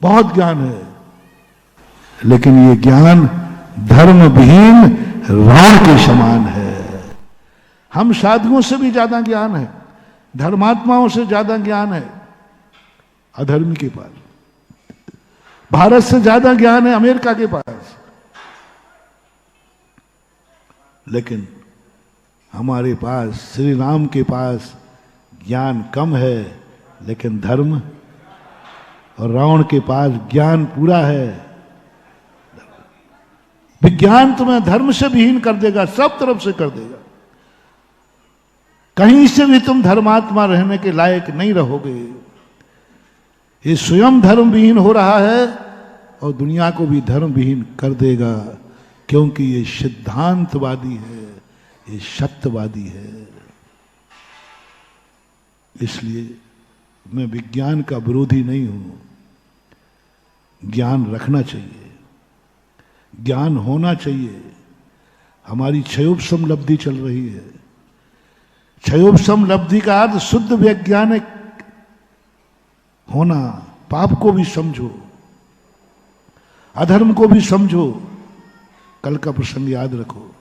बहुत ज्ञान है, लेकिन ये ज्ञान धर्म विहीन रावण के समान है। हम साधुओं से भी ज्यादा ज्ञान है, धर्मात्माओं से ज्यादा ज्ञान है अधर्मी के पास। भारत से ज्यादा ज्ञान है अमेरिका के पास, लेकिन हमारे पास, श्री राम के पास ज्ञान कम है, लेकिन धर्म, और रावण के पास ज्ञान पूरा है। विज्ञान तुम्हें धर्म से विहीन कर देगा, सब तरफ से कर देगा। कहीं से भी तुम धर्मात्मा रहने के लायक नहीं रहोगे। ये स्वयं धर्म विहीन हो रहा है और दुनिया को भी धर्म विहीन कर देगा, क्योंकि ये सिद्धांतवादी है, ये सत्यवादी है। इसलिए मैं विज्ञान का विरोधी नहीं हूं। ज्ञान रखना चाहिए, ज्ञान होना चाहिए। हमारी क्षयोपशम लब्धि चल रही है। क्षयोपशम लब्धि का अर्थ शुद्ध वैज्ञानिक होना। पाप को भी समझो, अधर्म को भी समझो। कल का प्रसंग याद रखो।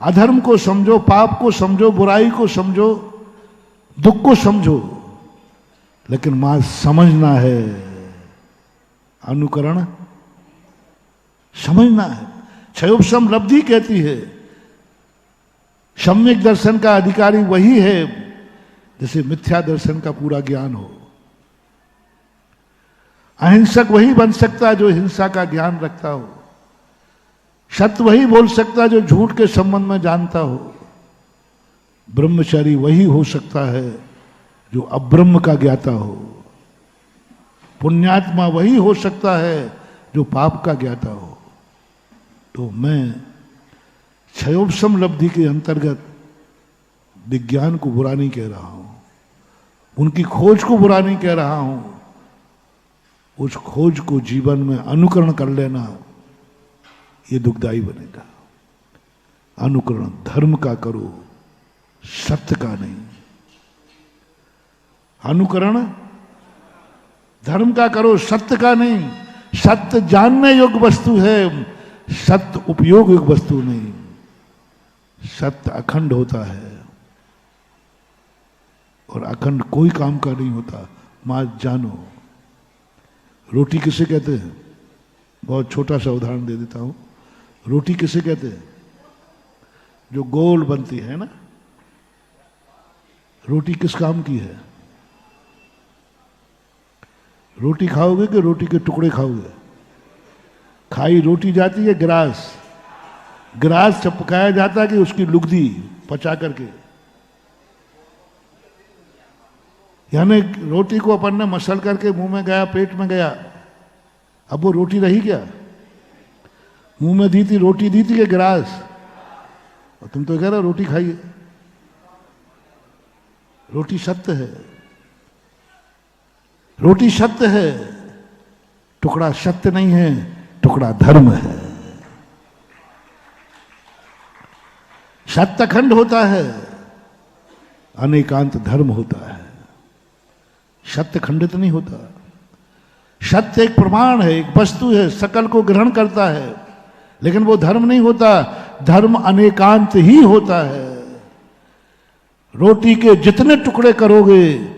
अधर्म को समझो, पाप को समझो, बुराई को समझो, दुख को समझो, लेकिन मां समझना है, अनुकरण समझना है। क्षयोपशम लब्धि कहती है सम्यक दर्शन का अधिकारी वही है जिसे मिथ्या दर्शन का पूरा ज्ञान हो। अहिंसक वही बन सकता है जो हिंसा का ज्ञान रखता हो। सत्य वही बोल सकता है जो झूठ के संबंध में जानता हो। ब्रह्मचारी वही हो सकता है जो अब्रह्म का ज्ञाता हो। पुण्यात्मा वही हो सकता है जो पाप का ज्ञाता हो। तो मैं क्षयोपशम लब्धि के अंतर्गत विज्ञान को बुरा नहीं कह रहा हूं, उनकी खोज को बुरा नहीं कह रहा हूं। उस खोज को जीवन में अनुकरण कर लेना ये दुखदाई बनेगा। अनुकरण धर्म का करो, सत्य का नहीं। अनुकरण धर्म का करो, सत्य का नहीं। सत्य जानने योग्य वस्तु है, सत्य उपयोग योग्य वस्तु नहीं। सत्य अखंड होता है और अखंड कोई काम का नहीं होता। मां जानो। रोटी किसे कहते हैं? बहुत छोटा सा उदाहरण दे देता हूं। रोटी किसे कहते हैं? जो गोल बनती है ना। रोटी किस काम की है? रोटी खाओगे कि रोटी के टुकड़े खाओगे? खाई रोटी जाती है गिरास, गिरास चपकाया जाता है कि उसकी लुगदी पचा करके। यानी रोटी को अपन ने मसल करके मुंह में गया, पेट में गया, अब वो रोटी रही क्या? मुंह में दी थी रोटी, दी थी कि गिरास? और तुम तो कह रहे हो रोटी खाइए। रोटी सत्य है, रोटी सत्य है, टुकड़ा सत्य नहीं है, टुकड़ा धर्म है। सत्य अखंड होता है, अनेकांत धर्म होता है। सत्य खंडित नहीं होता। सत्य एक प्रमाण है, एक वस्तु है, सकल को ग्रहण करता है, लेकिन वो धर्म नहीं होता। धर्म अनेकांत ही होता है। रोटी के जितने टुकड़े करोगे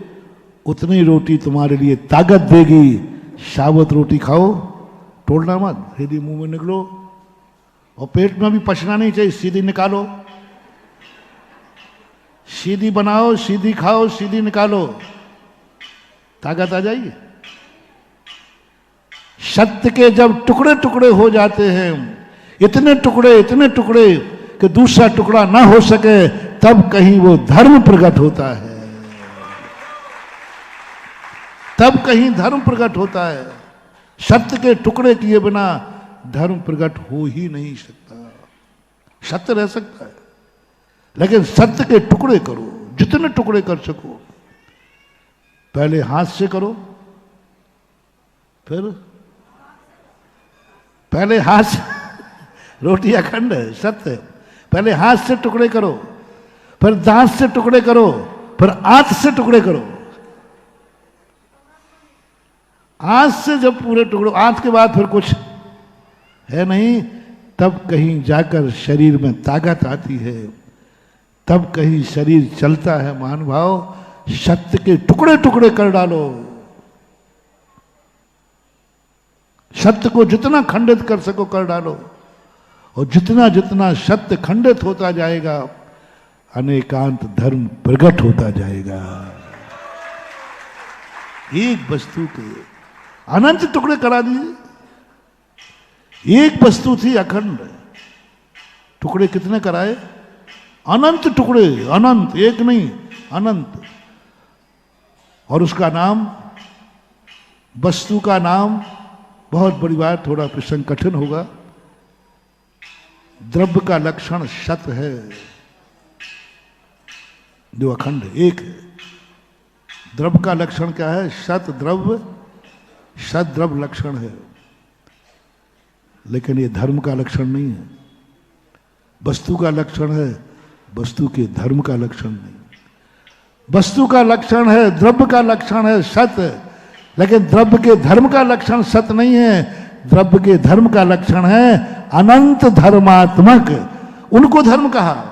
उतनी रोटी तुम्हारे लिए ताकत देगी। साबुत रोटी खाओ, तोड़ना मत, सीधी मुंह में निकलो, और पेट में भी पचना नहीं चाहिए, सीधी निकालो। सीधी बनाओ, सीधी खाओ, सीधी निकालो, ताकत आ जाएगी। सत्य के जब टुकड़े टुकड़े हो जाते हैं, इतने टुकड़े कि दूसरा टुकड़ा ना हो सके, तब कहीं वो धर्म प्रकट होता है। तब कहीं धर्म प्रकट होता है। सत्य के टुकड़े किए बिना धर्म प्रकट हो ही नहीं सकता। सत्य रह सकता है, लेकिन सत्य के टुकड़े करो, जितने टुकड़े कर सको। पहले हाथ से करो, फिर पहले हाथ से रोटी अखंड है, सत्य है। पहले हाथ से टुकड़े करो, फिर दांत से टुकड़े करो, फिर आंख से टुकड़े करो। आंख से जब पूरे टुकड़े, आंख के बाद फिर कुछ है नहीं, तब कहीं जाकर शरीर में ताकत आती है, तब कहीं शरीर चलता है। महानुभाव, सत्य के टुकड़े टुकड़े कर डालो। सत्य को जितना खंडित कर सको कर डालो, और जितना जितना सत्य खंडित होता जाएगा, अनेकांत धर्म प्रकट होता जाएगा। एक वस्तु के अनंत टुकड़े करा दिए। एक वस्तु थी अखंड, टुकड़े कितने कराए? अनंत टुकड़े, अनंत, एक नहीं, अनंत। और उसका नाम, वस्तु का नाम, बहुत बड़ी बात, थोड़ा प्रसंग कठिन होगा। द्रव्य का लक्षण सत है, जो अखंड एक है। द्रव्य का लक्षण क्या है? सत द्रव्य, सत द्रव्य लक्षण है, लेकिन ये धर्म का लक्षण नहीं है। वस्तु का लक्षण है, वस्तु के धर्म का लक्षण नहीं। वस्तु का लक्षण है, द्रव्य का लक्षण है सत्य, लेकिन द्रव्य के धर्म का लक्षण सत्य नहीं है। द्रव्य के धर्म का लक्षण है अनंत धर्मात्मक। उनको धर्म कहा।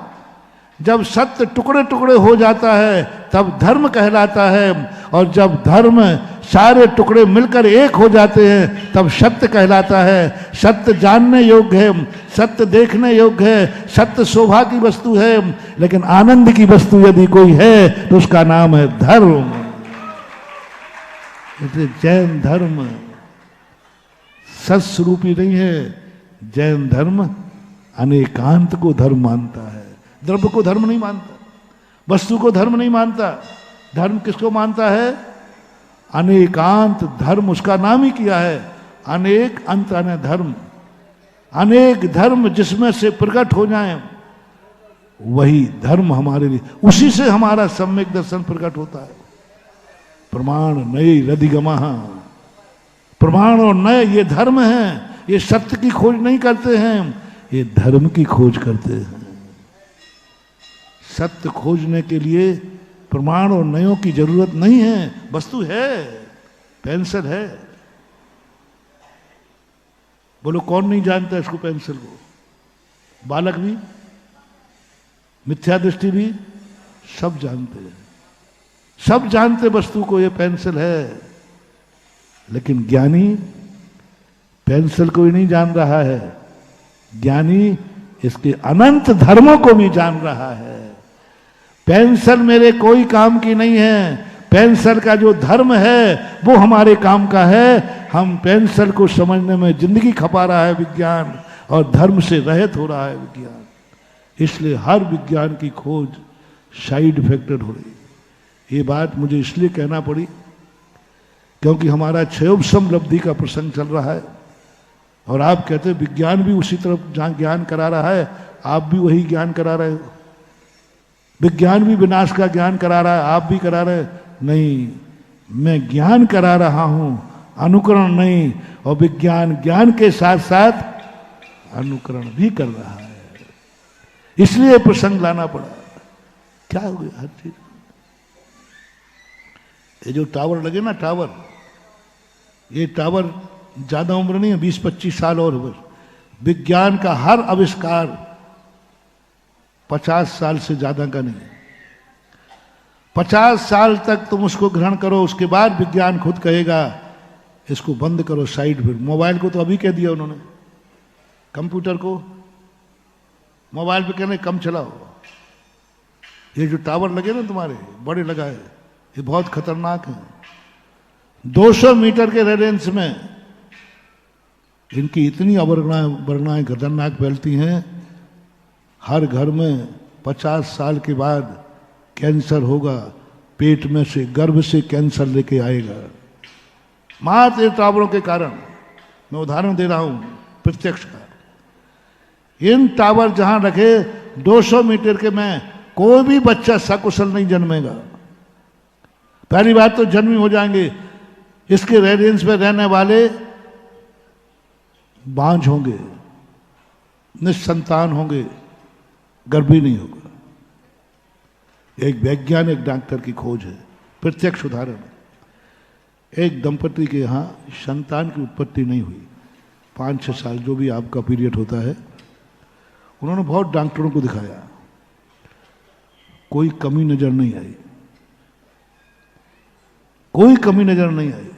जब सत्य टुकड़े टुकड़े हो जाता है तब धर्म कहलाता है, और जब धर्म सारे टुकड़े मिलकर एक हो जाते हैं तब सत्य कहलाता है। सत्य जानने योग्य है, सत्य देखने योग्य है, सत्य शोभा की वस्तु है, लेकिन आनंद की वस्तु यदि कोई है तो उसका नाम है धर्म। इसलिए जैन धर्म सत्स्वरूपी नहीं है। जैन धर्म अनेकांत को धर्म मानता है, द्रव्य को धर्म नहीं मानता, वस्तु को धर्म नहीं मानता। धर्म किसको मानता है? अनेकांत धर्म, उसका नाम ही किया है अनेक अंत अने धर्म। अनेक धर्म जिसमें से प्रकट हो जाएं, वही धर्म हमारे लिए, उसी से हमारा सम्यक दर्शन प्रकट होता है। प्रमाण नए रधिगमः, प्रमाण और नए ये धर्म है। ये सत्य की खोज नहीं करते हैं, ये धर्म की खोज करते हैं। सत्य खोजने के लिए प्रमाण और नयों की जरूरत नहीं है। वस्तु है, पेंसिल है। बोलो कौन नहीं जानता इसको, पेंसिल को? बालक भी, मिथ्या दृष्टि भी, सब जानते हैं। सब जानते वस्तु को, ये पेंसिल है। लेकिन ज्ञानी पेंसिल को ही नहीं जान रहा है, ज्ञानी इसके अनंत धर्मों को भी जान रहा है। पेंसिल मेरे कोई काम की नहीं है, पेंसिल का जो धर्म है वो हमारे काम का है। हम पेंसिल को समझने में जिंदगी खपा रहा है विज्ञान, और धर्म से रहित हो रहा है विज्ञान। इसलिए हर विज्ञान की खोज साइड इफेक्टेड हो रही है। ये बात मुझे इसलिए कहना पड़ी क्योंकि हमारा क्षयोपशम लब्धि का प्रसंग चल रहा है, और आप कहते हैं विज्ञान भी उसी तरफ जहां ज्ञान करा रहा है, आप भी वही ज्ञान करा रहे हो। विज्ञान भी विनाश का ज्ञान करा रहा है, आप भी करा रहे। नहीं, मैं ज्ञान करा रहा हूं, अनुकरण नहीं। और विज्ञान ज्ञान के साथ साथ अनुकरण भी कर रहा है, इसलिए प्रसंग लाना पड़ा। क्या हो गया? हर चीज, ये जो टावर लगे ना, टावर, ये टावर ज्यादा उम्र नहीं है, 20-25 साल और बस। विज्ञान का हर आविष्कार 50 साल से ज्यादा का नहीं। 50 साल तक तुम उसको ग्रहण करो, उसके बाद विज्ञान खुद कहेगा इसको बंद करो, साइड। फिर मोबाइल को तो अभी कह दिया उन्होंने, कंप्यूटर को, मोबाइल पे कहने कम चलाओ। ये जो टावर लगे ना तुम्हारे, बड़े लगाए, ये बहुत खतरनाक है। 200 मीटर के रेडियंस में इनकी इतनी अवगणनाएं खतरनाक फैलती हैं। हर घर में 50 साल के बाद कैंसर होगा, पेट में से, गर्भ से कैंसर लेके आएगा, मात्र टावरों के कारण। मैं उदाहरण दे रहा हूं, प्रत्यक्ष कहा। इन टावर जहां रखे 200 मीटर के में कोई भी बच्चा सकुशल नहीं जन्मेगा। पहली बात तो जन्मी हो जाएंगे, इसके रेडियंस में रहने वाले बांझ होंगे, निसंतान होंगे, गर्भ ही नहीं होगा। एक वैज्ञानिक डॉक्टर की खोज है, प्रत्यक्ष उदाहरण। एक दंपति के यहां संतान की उत्पत्ति नहीं हुई, 5-6 साल जो भी आपका पीरियड होता है। उन्होंने बहुत डॉक्टरों को दिखाया, कोई कमी नजर नहीं आई, कोई कमी नजर नहीं आई।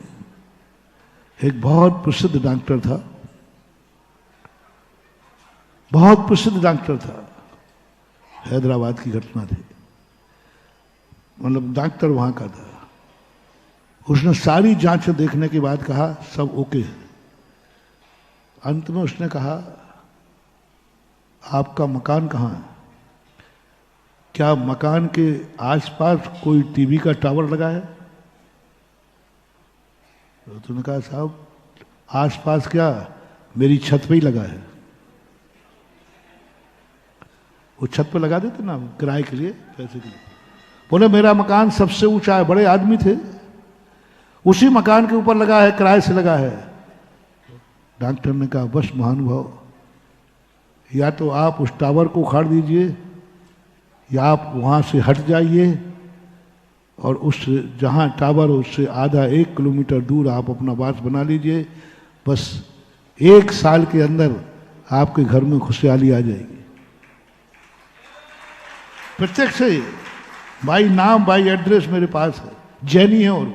एक बहुत प्रसिद्ध डॉक्टर था, बहुत प्रसिद्ध डॉक्टर था, हैदराबाद की घटना थी, मतलब डॉक्टर वहां का था। उसने सारी जांचें देखने के बाद कहा सब ओके है। अंत में उसने कहा आपका मकान कहाँ है? क्या मकान के आसपास कोई टीवी का टावर लगा है? तो तूने कहा साहब आसपास क्या, मेरी छत पे ही लगा है। वो छत पे लगा देते ना किराए के लिए, पैसे के लिए। बोले मेरा मकान सबसे ऊंचा है, बड़े आदमी थे, उसी मकान के ऊपर लगा है, किराए से लगा है। डॉक्टर ने कहा बस महानुभाव, या तो आप उस टावर को उखाड़ दीजिए या आप वहां से हट जाइए और उस जहां टावर उससे आधा 1 किलोमीटर दूर आप अपना वास बना लीजिए। बस 1 साल के अंदर आपके घर में खुशहाली आ जाएगी। प्रत्यक्ष है, भाई नाम भाई एड्रेस मेरे पास है। जैनी है और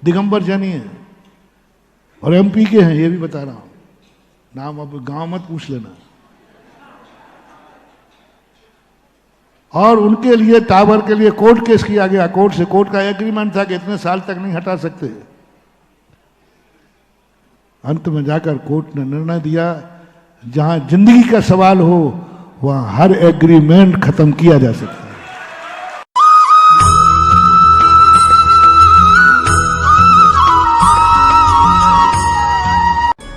दिगंबर जैनी है और एमपी के हैं, ये भी बता रहा हूं। नाम अब गांव मत पूछ लेना। और उनके लिए टावर के लिए कोर्ट केस किया गया, कोर्ट से, कोर्ट का एग्रीमेंट था कि इतने साल तक नहीं हटा सकते। अंत में जाकर कोर्ट ने निर्णय दिया जहां जिंदगी का सवाल हो वहां हर एग्रीमेंट खत्म किया जा सकता है।